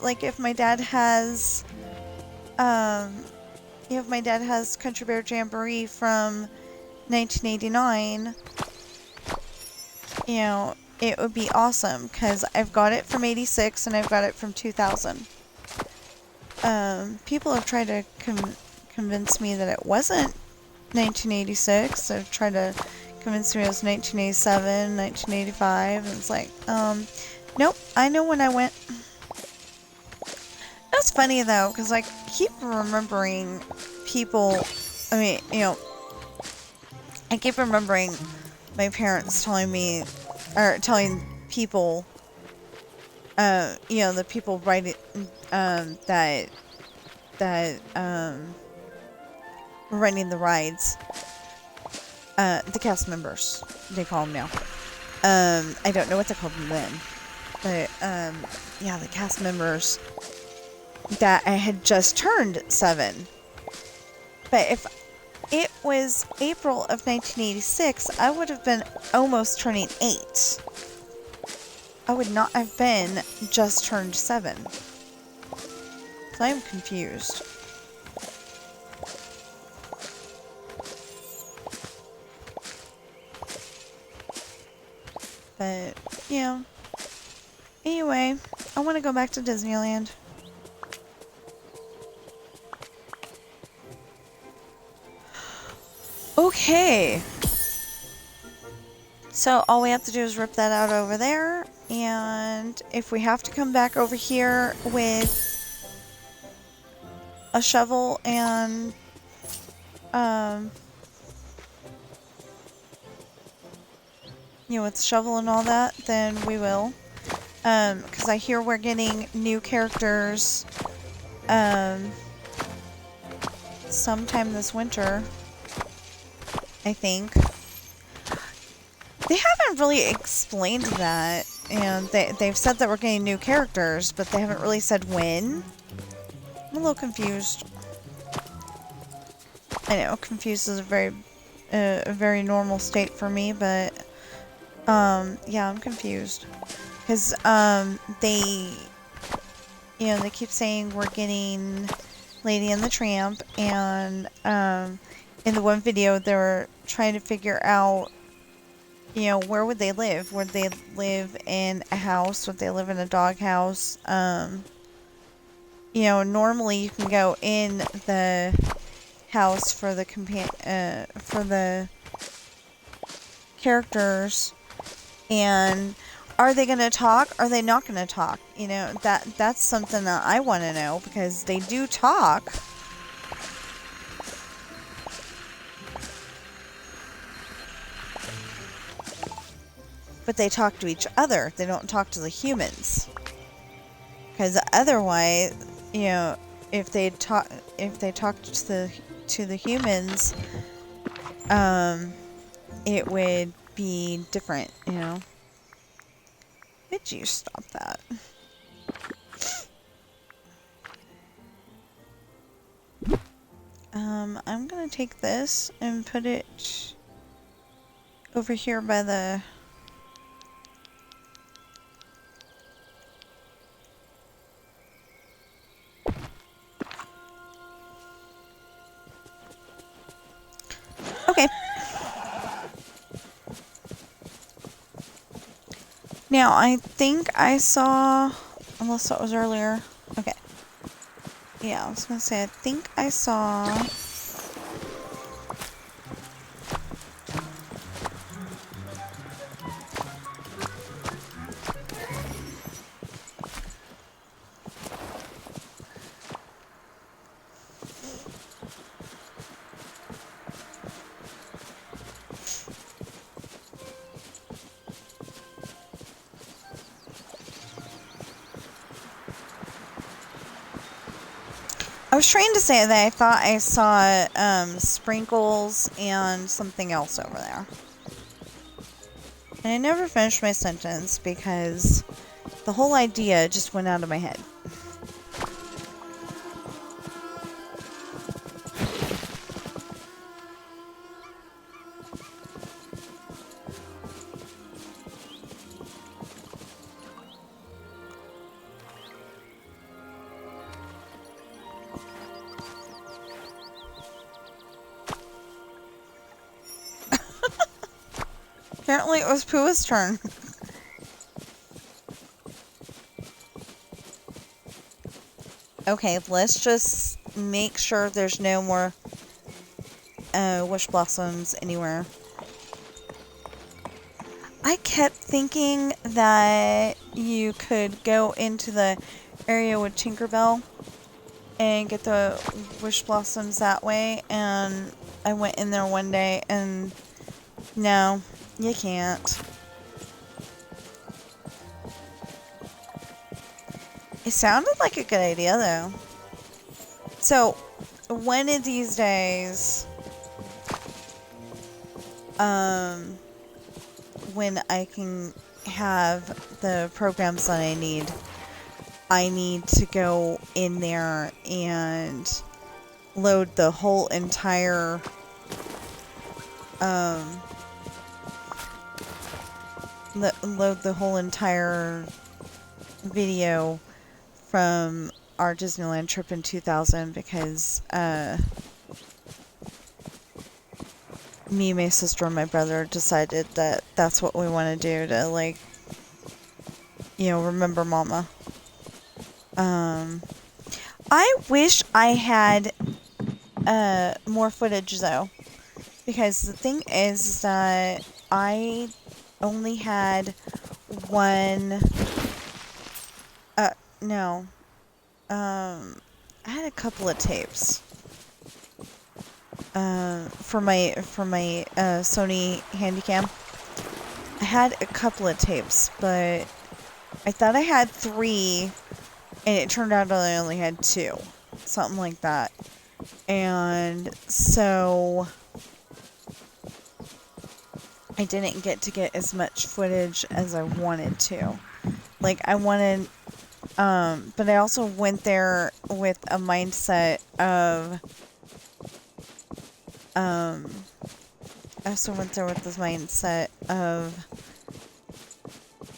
like if my dad has Country Bear Jamboree from 1989, it would be awesome, because I've got it from 86 and I've got it from 2000. People have tried to convince me that it wasn't 1986. I've tried to convince me it was 1987, 1985, and it's like, nope, I know when I went. That's funny though, because I keep remembering people, I keep remembering my parents telling me, or telling people, the people writing, that were running the rides, the cast members, they call them now. I don't know what they called them then, but, yeah, the cast members, that I had just turned 7. But if it was April of 1986, I would have been almost turning 8. I would not have been just turned 7. So I'm confused. But, anyway, I want to go back to Disneyland. Okay. So all we have to do is rip that out over there, and if we have to come back over here with a shovel and with shovel and all that, then we will. Because I hear we're getting new characters sometime this winter, I think. They haven't really explained that, and they've said that we're getting new characters, but they haven't really said when. I'm a little confused. I know, confused is a very normal state for me, but yeah, I'm confused. Because, you know, they keep saying we're getting Lady and the Tramp, and in the one video they were trying to figure out, you know, where would they live? Would they live in a house? Would they live in a dog house? You know, normally you can go in the house for the for the characters, and are they going to talk? Are they not going to talk? You know, that's something that I want to know, because they do talk. But they talk to each other. They don't talk to the humans. Because otherwise, you know, if they talked to the humans, it would be different, you know. Would you stop that? I'm gonna take this and put it over here by the... Okay. Now, I think I saw... Unless that was earlier. Okay. Yeah, I was gonna say, I think I saw... I was trying to say that I thought I saw sprinkles and something else over there. And I never finished my sentence because the whole idea just went out of my head. Apparently it was Pua's turn. Okay, let's just make sure there's no more wish blossoms anywhere. I kept thinking that you could go into the area with Tinkerbell and get the wish blossoms that way, and I went in there one day and no, you can't. It sounded like a good idea though. So, one of these days, when I can have the programs that I need to go in there and load the whole entire load the whole entire video from our Disneyland trip in 2000, because me, my sister, and my brother decided that that's what we want to do to, like, you know, remember Mama. I wish I had more footage though, because the thing is that I only had one. No. I had a couple of tapes. For my Sony Handycam. I had a couple of tapes, but I thought I had 3, and it turned out I only had 2. Something like that. And so I didn't get as much footage as I wanted to. Like, I wanted, but I also went there with a mindset of,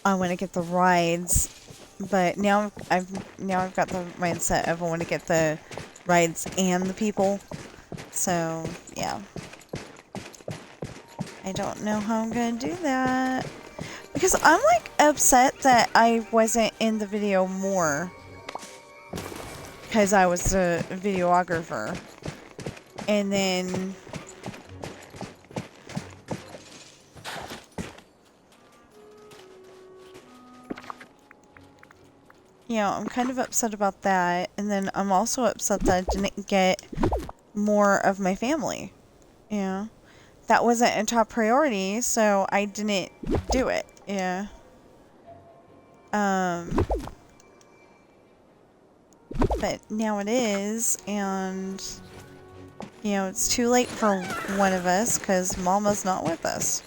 I want to get the rides But now I've got the mindset of I want to get the rides and the people. So yeah, I don't know how I'm gonna do that because I'm like upset that I wasn't in the video more because I was the videographer, and then I'm kind of upset about that, and then I'm also upset that I didn't get more of my family. That wasn't a top priority, so I didn't do it. But now it is, and it's too late for one of us because Mama's not with us.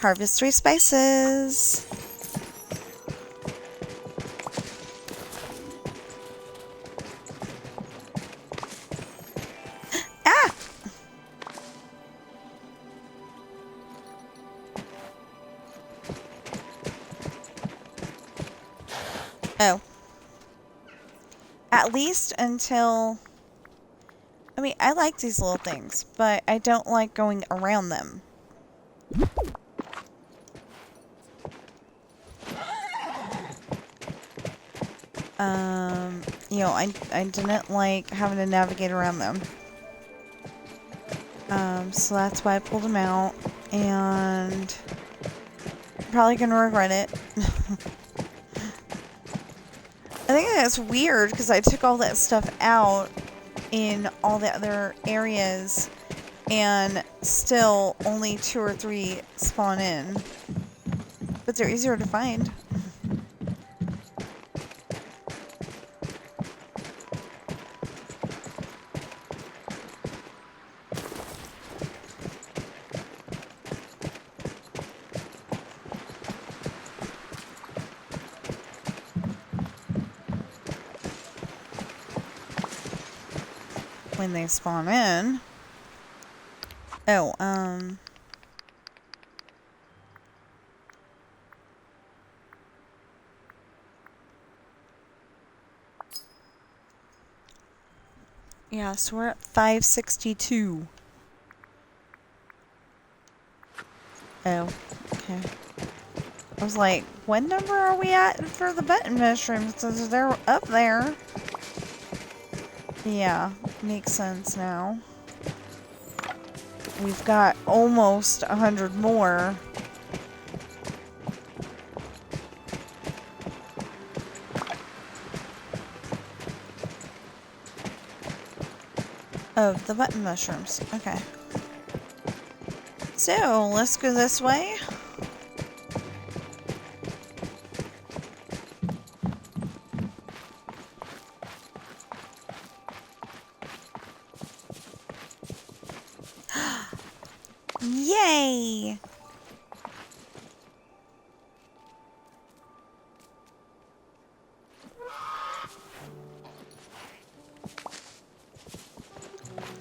Harvest 3 spices. Ah! Oh. At least until... I mean, I like these little things, but I don't like going around them. I didn't like having to navigate around them. So that's why I pulled them out, and I'm probably gonna regret it. I think that's weird because I took all that stuff out in all the other areas, and still only 2 or 3 spawn in. But they're easier to find. When they spawn in. Oh, yeah, so we're at 562. Oh, okay. I was like, what number are we at for the button mushrooms? Because they're up there. Yeah, makes sense now. We've got almost 100 more. Of the button mushrooms. Okay. So, let's go this way. Yay!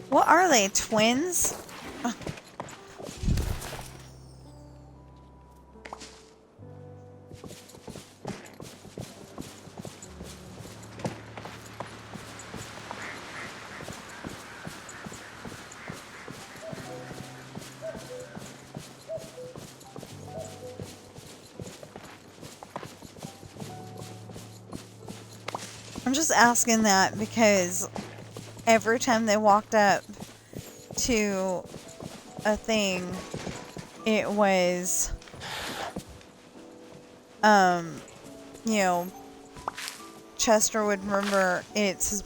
What are they, twins? I'm just asking that because every time they walked up to a thing, it was, Chester would remember it's,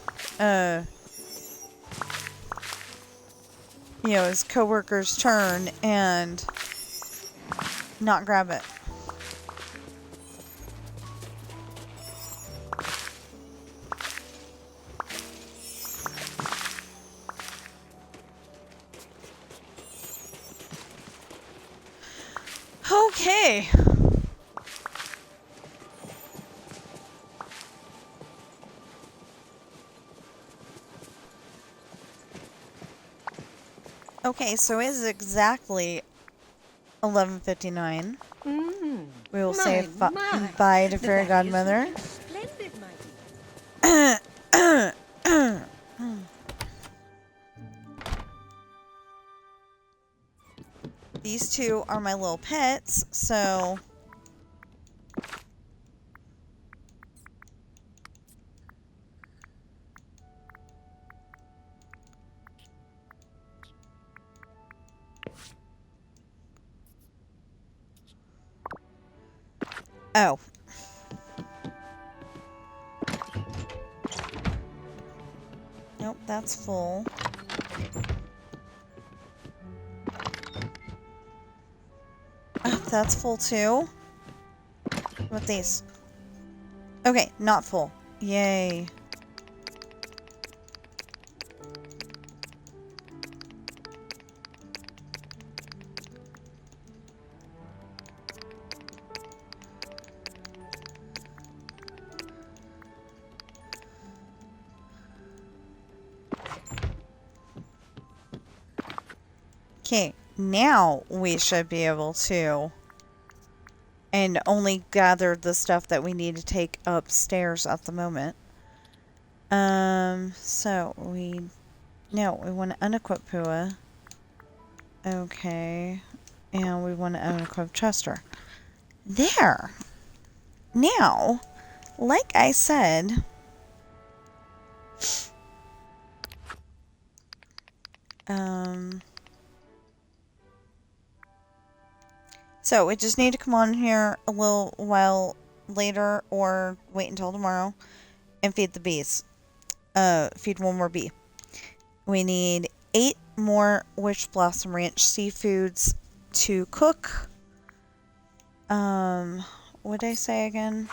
his coworker's turn and not grab it. Okay. Okay, so it is exactly 11:59. We will say My. bye to The Fairy valley is Godmother. looking splendid, my dear. These two are my little pets, so... Oh. Nope, that's full. Oh, that's full too. What about these? Okay, not full. Yay. Okay, now we should be able to... And only gather the stuff that we need to take upstairs at the moment. So we... No, we want to unequip Pua. Okay. And we want to unequip Chester. There! Now, like I said... So we just need to come on here a little while later or wait until tomorrow and feed the bees. Feed one more bee. We need 8 more Witch Blossom Ranch seafoods to cook. What did I say again?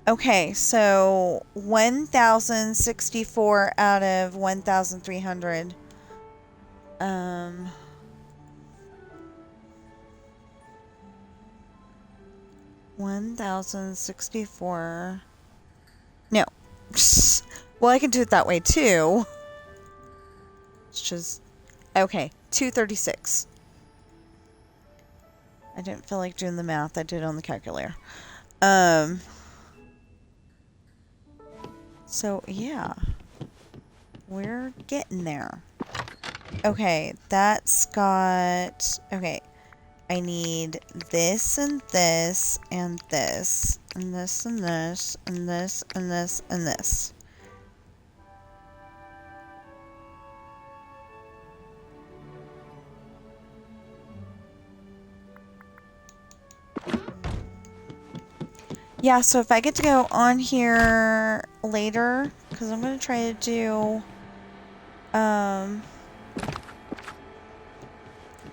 Okay, so 1,064 out of 1,300. 1,064. No. Well, I can do it that way too. It's just... Okay, 236. I didn't feel like doing the math. I did it on the calculator. So, yeah. We're getting there. Okay, that's got... Okay. I need this and this and this and this and this and this and this and this. Yeah, so if I get to go on here later, because I'm going to try to do, I'm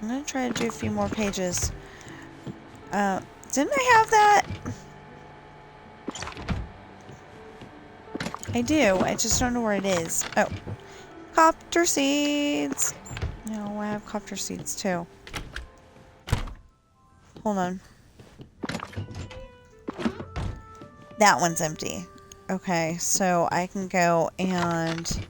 going to try to do a few more pages. Didn't I have that? I do, I just don't know where it is. Oh, copter seeds. No, I have copter seeds too. Hold on. That one's empty. Okay, so I can go and...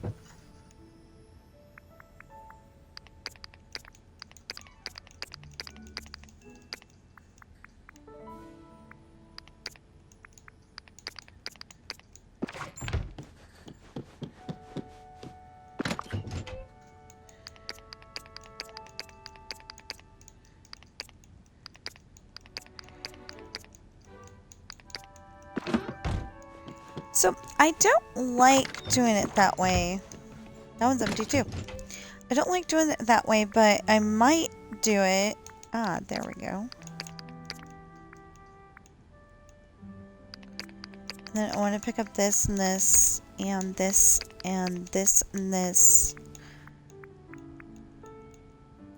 So, I don't like doing it that way. That one's empty too. I don't like doing it that way, but I might do it. Ah, there we go. And then I want to pick up this and this and this and this and this.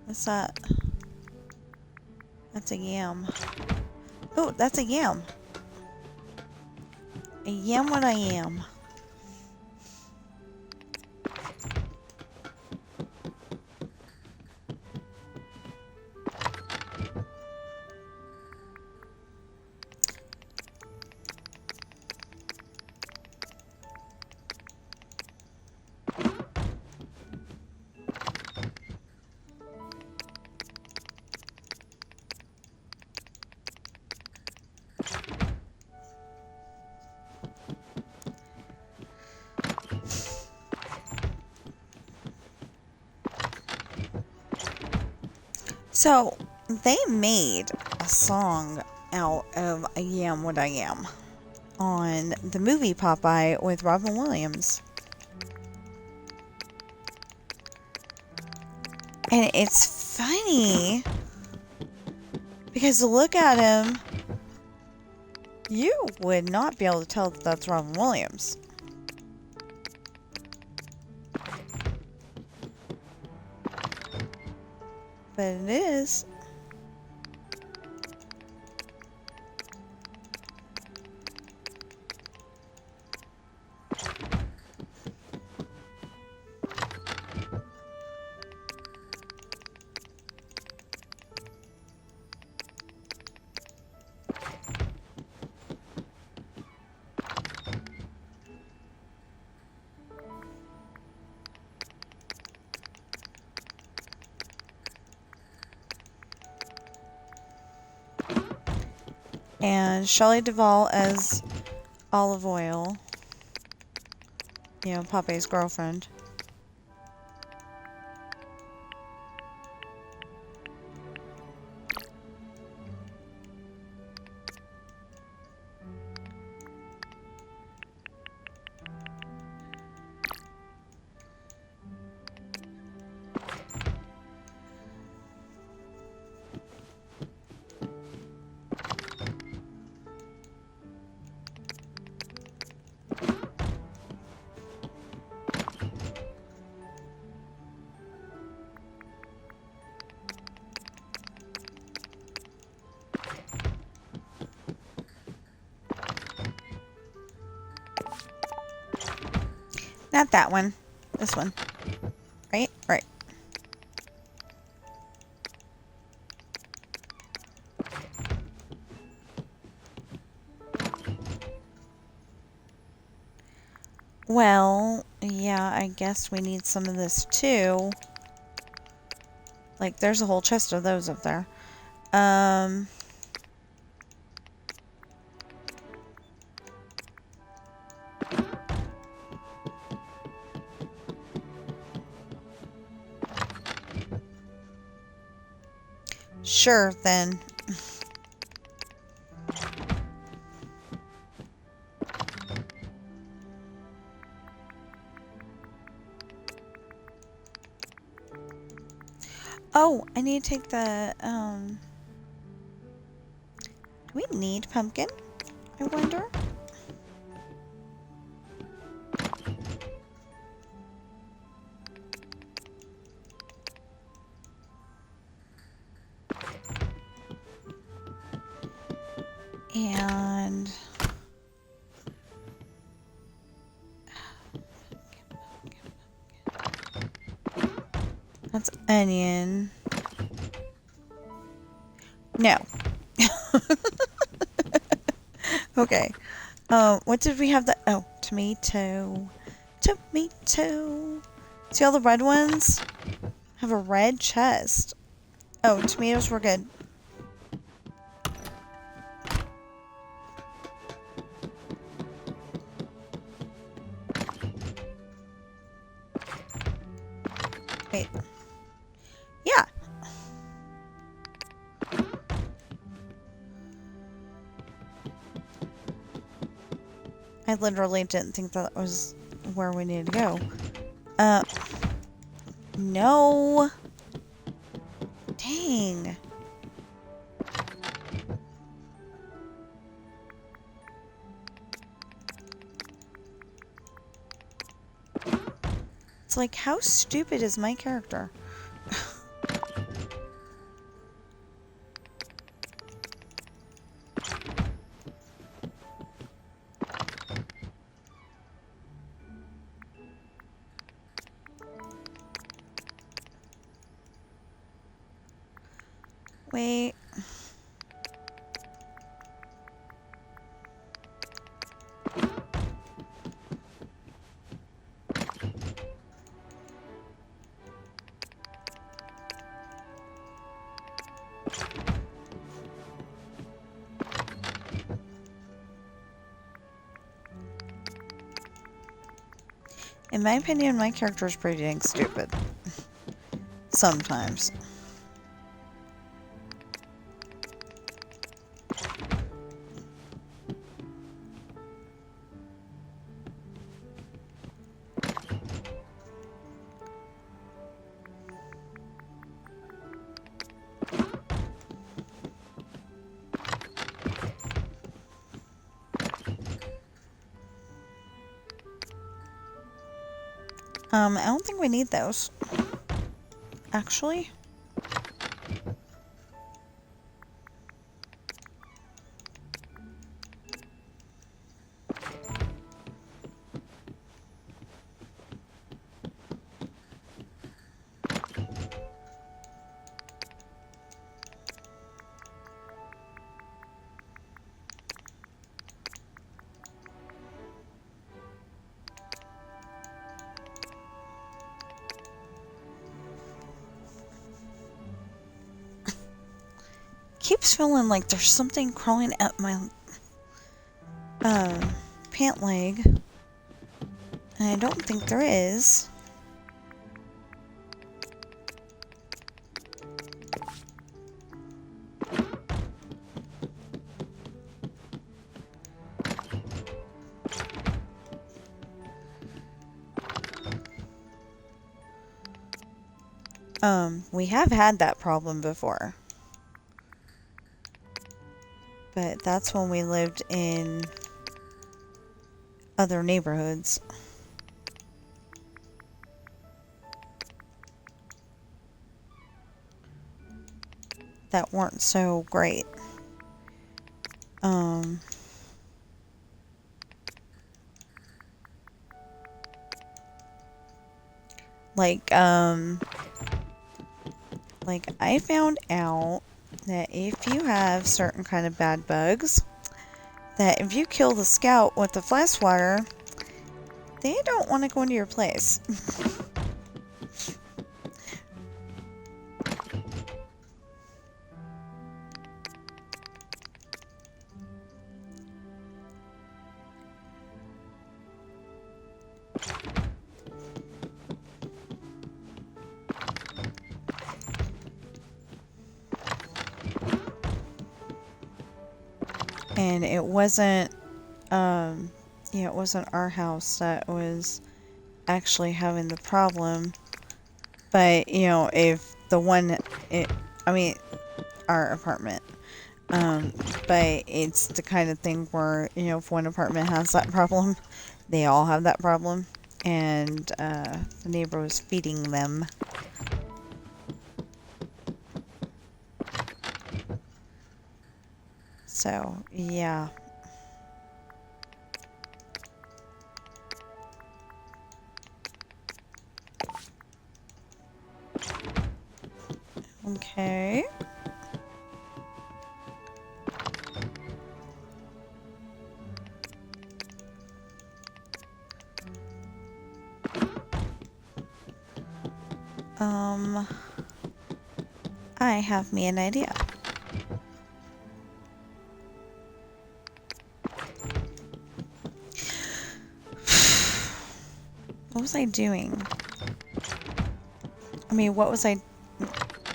What's that? That's a yam. Oh, that's a yam. I am what I am. So, they made a song out of I Am What I Am on the movie Popeye with Robin Williams. And it's funny because to look at him, you would not be able to tell that that's Robin Williams. But it is. And Shelley Duvall as Olive Oil. You know, Popeye's girlfriend. Not that one. This one. Right? Right. Well, yeah, I guess we need some of this too. Like, there's a whole chest of those up there. Sure, then. Oh, I need to take the, do we need pumpkin? I wonder. And that's onion. No. Okay. What did we have that? Oh, tomato. Tomato. See all the red ones? Have a red chest. Oh, tomatoes were good. Wait. Yeah. I literally didn't think that was where we needed to go. No. Dang. It's like, how stupid is my character? Wait. In my opinion, my character is pretty dang stupid. Sometimes. I don't think we need those. Actually. Keeps feeling like there's something crawling up my pant leg. And I don't think there is. We have had that problem before. But that's when we lived in other neighborhoods. That weren't so great. Like I found out that if you have certain kind of bad bugs, that if you kill the scout with the flash water, they don't want to go into your place. And it wasn't, yeah, it wasn't our house that was actually having the problem. But, you know, if the one, I mean, our apartment. But it's the kind of thing where, you know, if one apartment has that problem, they all have that problem. And, the neighbor was feeding them. So, yeah. Okay. I have me an idea. What was I doing? I mean, what was I...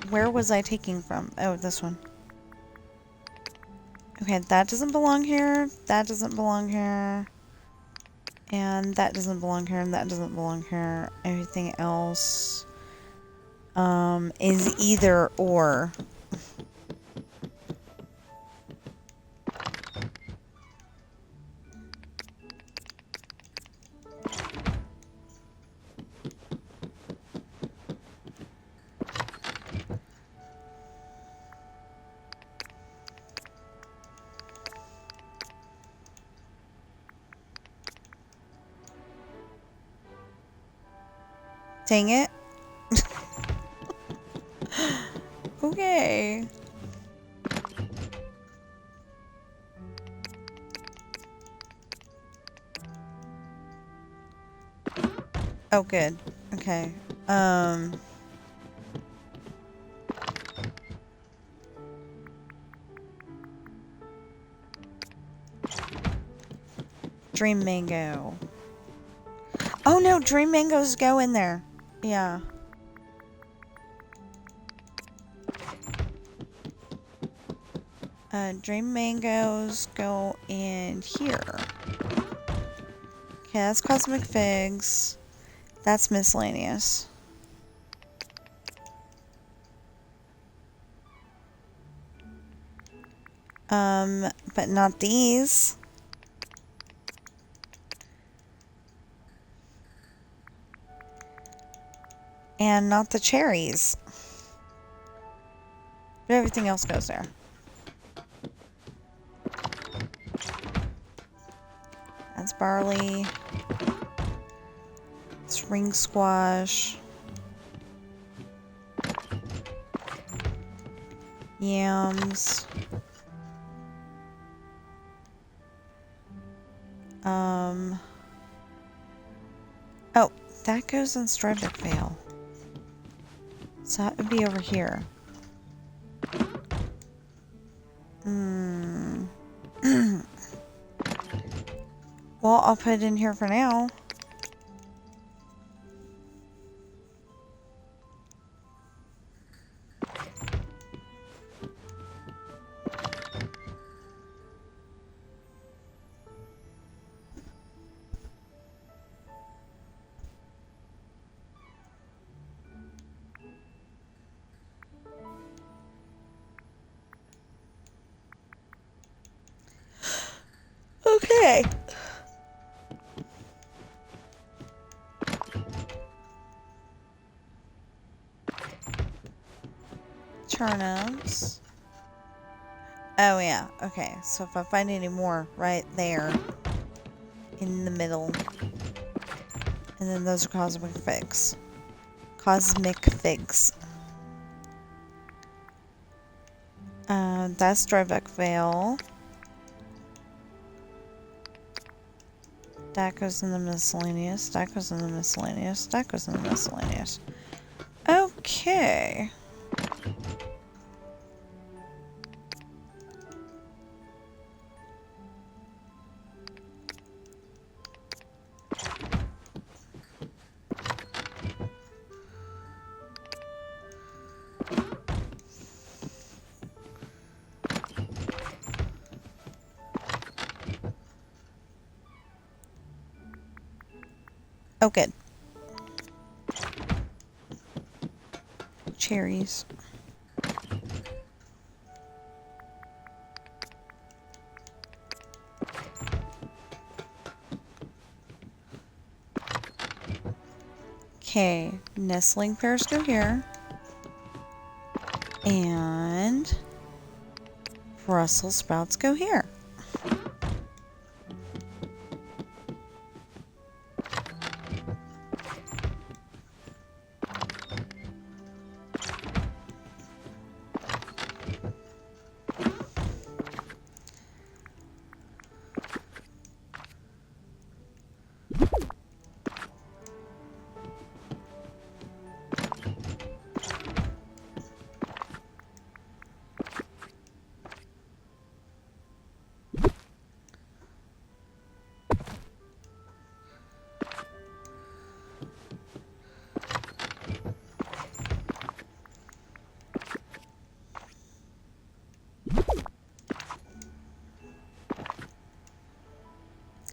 Where was I taking from? Oh, this one. Okay, that doesn't belong here. That doesn't belong here. And that doesn't belong here. And that doesn't belong here. Everything else... is either or. Dang it. Okay. Oh, good. Okay. Dream mango. Oh no, dream mangoes go in there. Yeah. Dream mangoes go in here. Okay, that's cosmic figs. That's miscellaneous. But not these. And not the cherries. But everything else goes there. That's barley. It's ring squash. Yams. Oh, that goes in Stradwick Vale. So that would be over here. Well, I'll put it in here for now. Okay. Turnips. Oh yeah, okay. So if I find any more right there in the middle. And then those are cosmic figs. Cosmic figs. That's Dreamlight Vale. That goes in the miscellaneous. That goes in the miscellaneous. That goes in the miscellaneous. Okay. Oh, good. Cherries. Okay, nestling pears go here. And Brussels sprouts go here.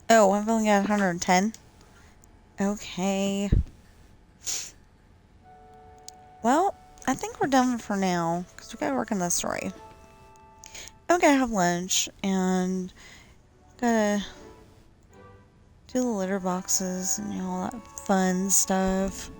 Oh, I've only got 110. Okay. Well, I think we're done for now, because we gotta work on this story. I'm gonna have lunch, and gotta do the litter boxes, and all that fun stuff.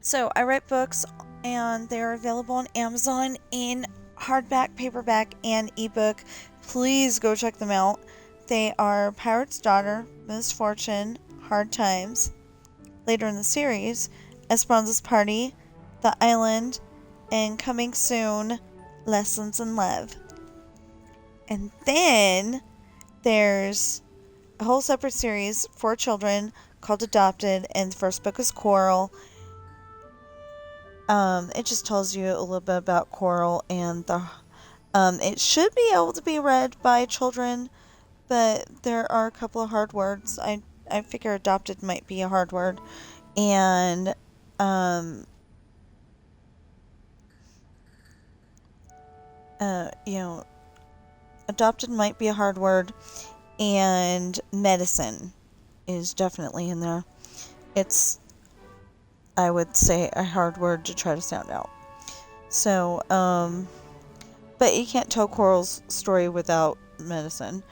So I write books, and they're available on Amazon in hardback, paperback, and ebook. Please go check them out. They are Pirate's Daughter, Misfortune, Hard Times. Later in the series, Esperanza's Party, The Island, and coming soon, Lessons in Love. And then there's a whole separate series for children called Adopted, and the first book is Coral. It just tells you a little bit about Coral, and it should be able to be read by children, but there are a couple of hard words. I figure adopted might be a hard word, and adopted might be a hard word, and medicine is definitely in there. It's, I would say, a hard word to try to sound out. So, but you can't tell Coral's story without medicine.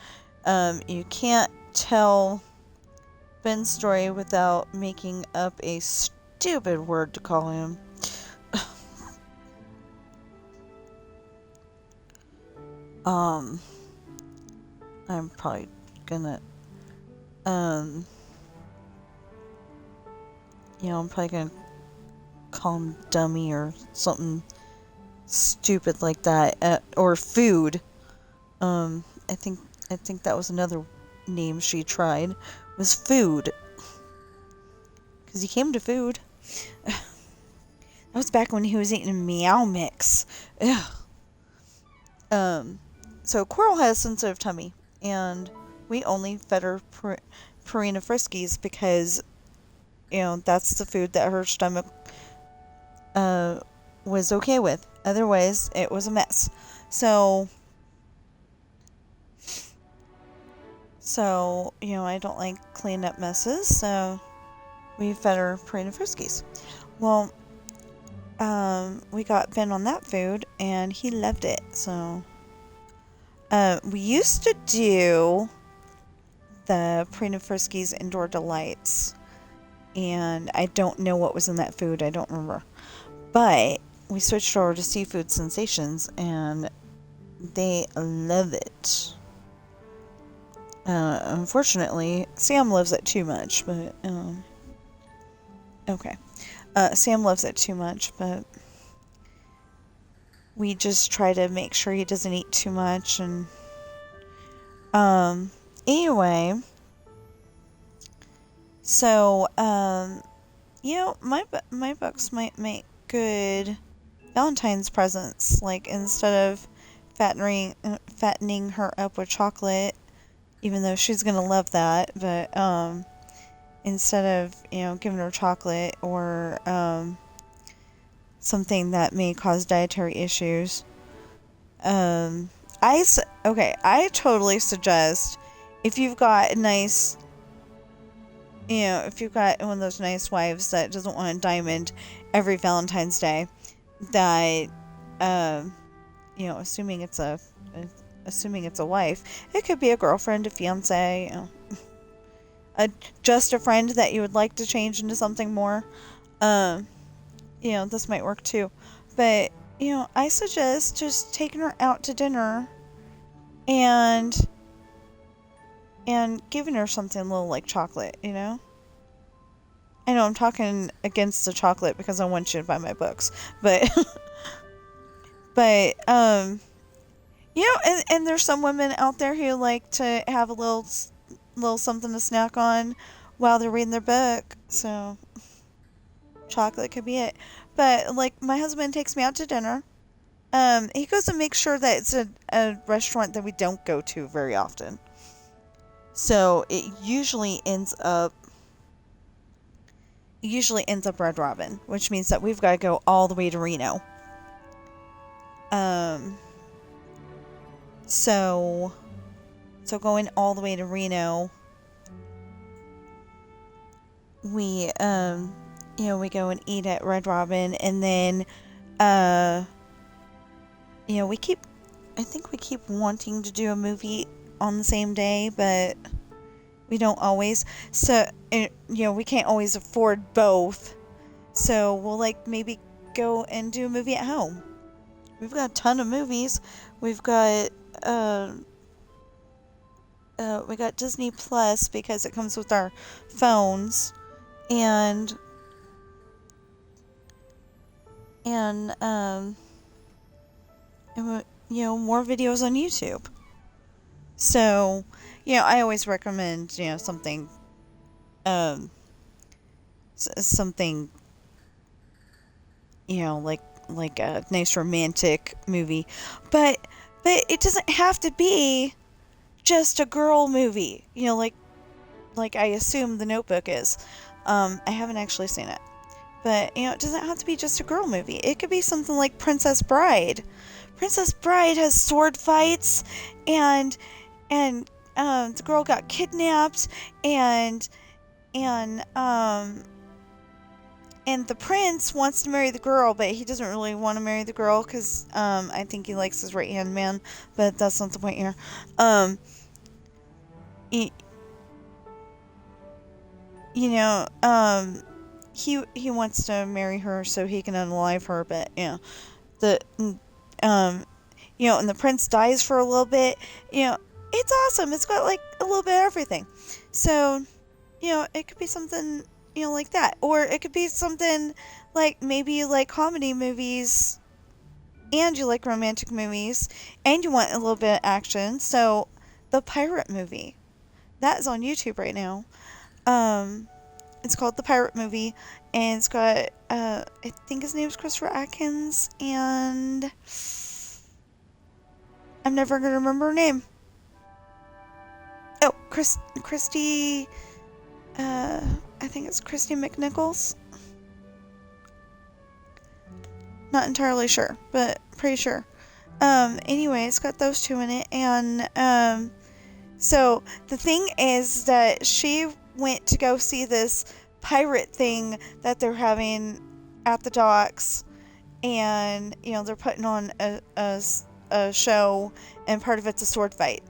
You can't tell Ben's story without making up a stupid word to call him. I'm probably gonna, I'm probably gonna call him dummy or something stupid like that, or food. I think that was another name she tried, was food. Because he came to food. That was back when he was eating a Meow Mix. Ugh. So Coral has a sensitive tummy, and we only fed her Purina Friskies because, that's the food that her stomach was okay with. Otherwise, it was a mess. So, I don't like cleaning up messes, so we fed her Purina Friskies. Well, we got Ben on that food, and he loved it, so... we used to do the Purina Friskies Indoor Delights, and I don't know what was in that food, I don't remember. But we switched over to Seafood Sensations, and they love it. Unfortunately, Sam loves it too much, but, okay. Sam loves it too much, but we just try to make sure he doesn't eat too much, and, anyway, so, my books might make good Valentine's presents, like, instead of fattening her up with chocolate, even though she's gonna love that, but, instead of, giving her chocolate or, something that may cause dietary issues, I totally suggest, if you've got a nice, if you've got one of those nice wives that doesn't want a diamond every Valentine's Day, that, assuming it's a wife, it could be a girlfriend, a fiance, just a friend that you would like to change into something more, this might work too. But, I suggest just taking her out to dinner and giving her something a little like chocolate, I know I'm talking against the chocolate because I want you to buy my books, but, but, and there's some women out there who like to have a little something to snack on while they're reading their book, so chocolate could be it. But, like, my husband takes me out to dinner. He goes to make sure that it's a restaurant that we don't go to very often. So, it usually ends up Red Robin, which means that we've got to go all the way to Reno. So going all the way to Reno, we, we go and eat at Red Robin, and then, I think we keep wanting to do a movie on the same day, but we don't always. So, we can't always afford both. So we'll, like, maybe go and do a movie at home. We've got a ton of movies. We've got, we got Disney Plus because it comes with our phones, and more videos on YouTube. So, I always recommend, something, something, like a nice romantic movie, but it doesn't have to be just a girl movie, like I assume The Notebook is. I haven't actually seen it, but, it doesn't have to be just a girl movie. It could be something like Princess Bride. Princess Bride has sword fights, and the girl got kidnapped, and the prince wants to marry the girl, but he doesn't really want to marry the girl because I think he likes his right-hand man, but that's not the point here. he, he wants to marry her so he can unalive her, but, the, um, and the prince dies for a little bit, it's awesome. It's got, like, a little bit of everything. So, it could be something, like that. Or it could be something like, maybe you like comedy movies and you like romantic movies and you want a little bit of action. So, the Pirate Movie. That is on YouTube right now. It's called The Pirate Movie, and it's got, I think his name's Christopher Atkins, and I'm never going to remember her name. Oh, Christy, I think it's Christy McNichols. Not entirely sure, but pretty sure. Anyway, it's got those two in it, and, so the thing is that she went to go see this pirate thing that they're having at the docks, and, they're putting on a show, and part of it's a sword fight.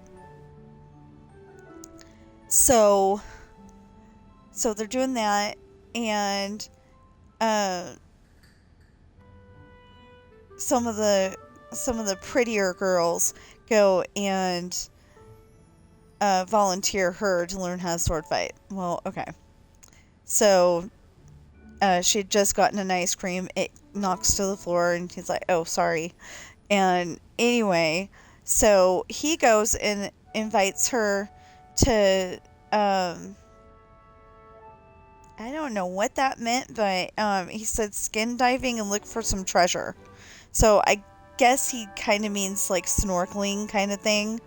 So they're doing that, and, some of the prettier girls go and volunteer her to learn how to sword fight. Well, okay. So she'd just gotten an ice cream. It knocks to the floor, and he's like, "Oh, sorry." And anyway, so he goes and invites her to. I don't know what that meant, but he said skin diving and look for some treasure. So I guess he kind of means like snorkeling kind of thing.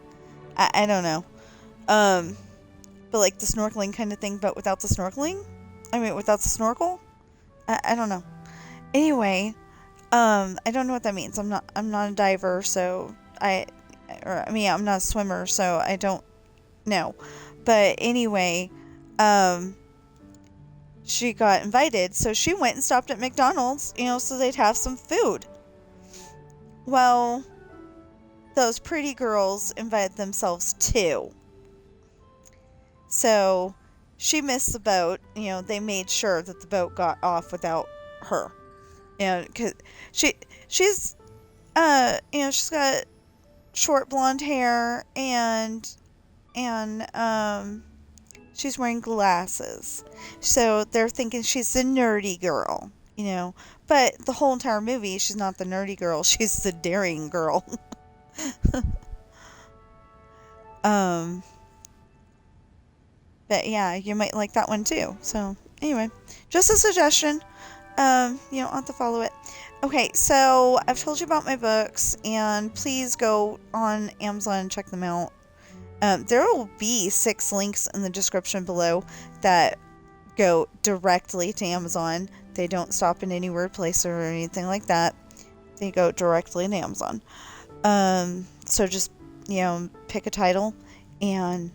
I don't know. But like the snorkeling kind of thing, but without the snorkeling? I mean, without the snorkel? I don't know. Anyway, I don't know what that means. I'm not a diver, so I'm not a swimmer, so I don't know. But anyway, she got invited, so she went and stopped at McDonald's, so they'd have some food. Well, those pretty girls invited themselves too. So she missed the boat. They made sure that the boat got off without her. Because she's got short blonde hair and she's wearing glasses. So they're thinking she's the nerdy girl, But the whole entire movie, she's not the nerdy girl. She's the daring girl. But yeah, you might like that one too. So anyway, just a suggestion. I'll have to follow it. Okay, so I've told you about my books, and please go on Amazon and check them out. There will be 6 links in the description below that go directly to Amazon. They don't stop in any weird place or anything like that. They go directly to Amazon. So just, pick a title and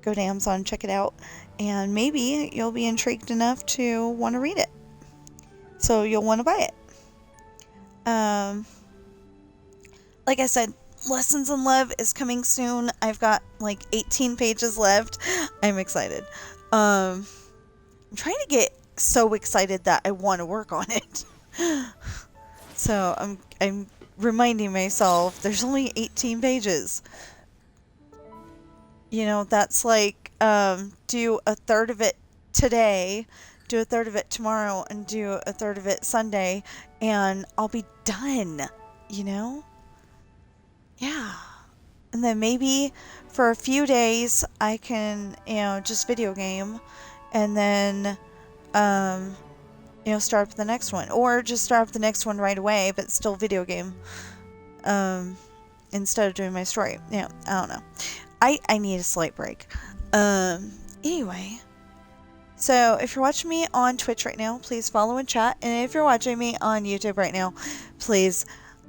go to Amazon and check it out. And maybe you'll be intrigued enough to want to read it. So you'll want to buy it. Like I said, Lessons in Love is coming soon. I've got like 18 pages left. I'm excited. I'm trying to get so excited that I want to work on it. So I'm reminding myself there's only 18 pages. That's like do a third of it today, do a third of it tomorrow, and do a third of it Sunday, and I'll be done, Yeah. And then maybe for a few days I can, just video game, and then, start up the next one. Or just start up the next one right away, but still video game, instead of doing my story. I don't know. I need a slight break. Anyway. So, if you're watching me on Twitch right now, please follow and chat. And if you're watching me on YouTube right now, please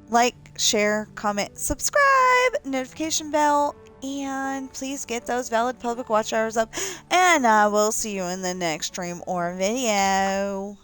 like, share, comment, subscribe, notification bell, and please get those valid public watch hours up. And I will see you in the next stream or video.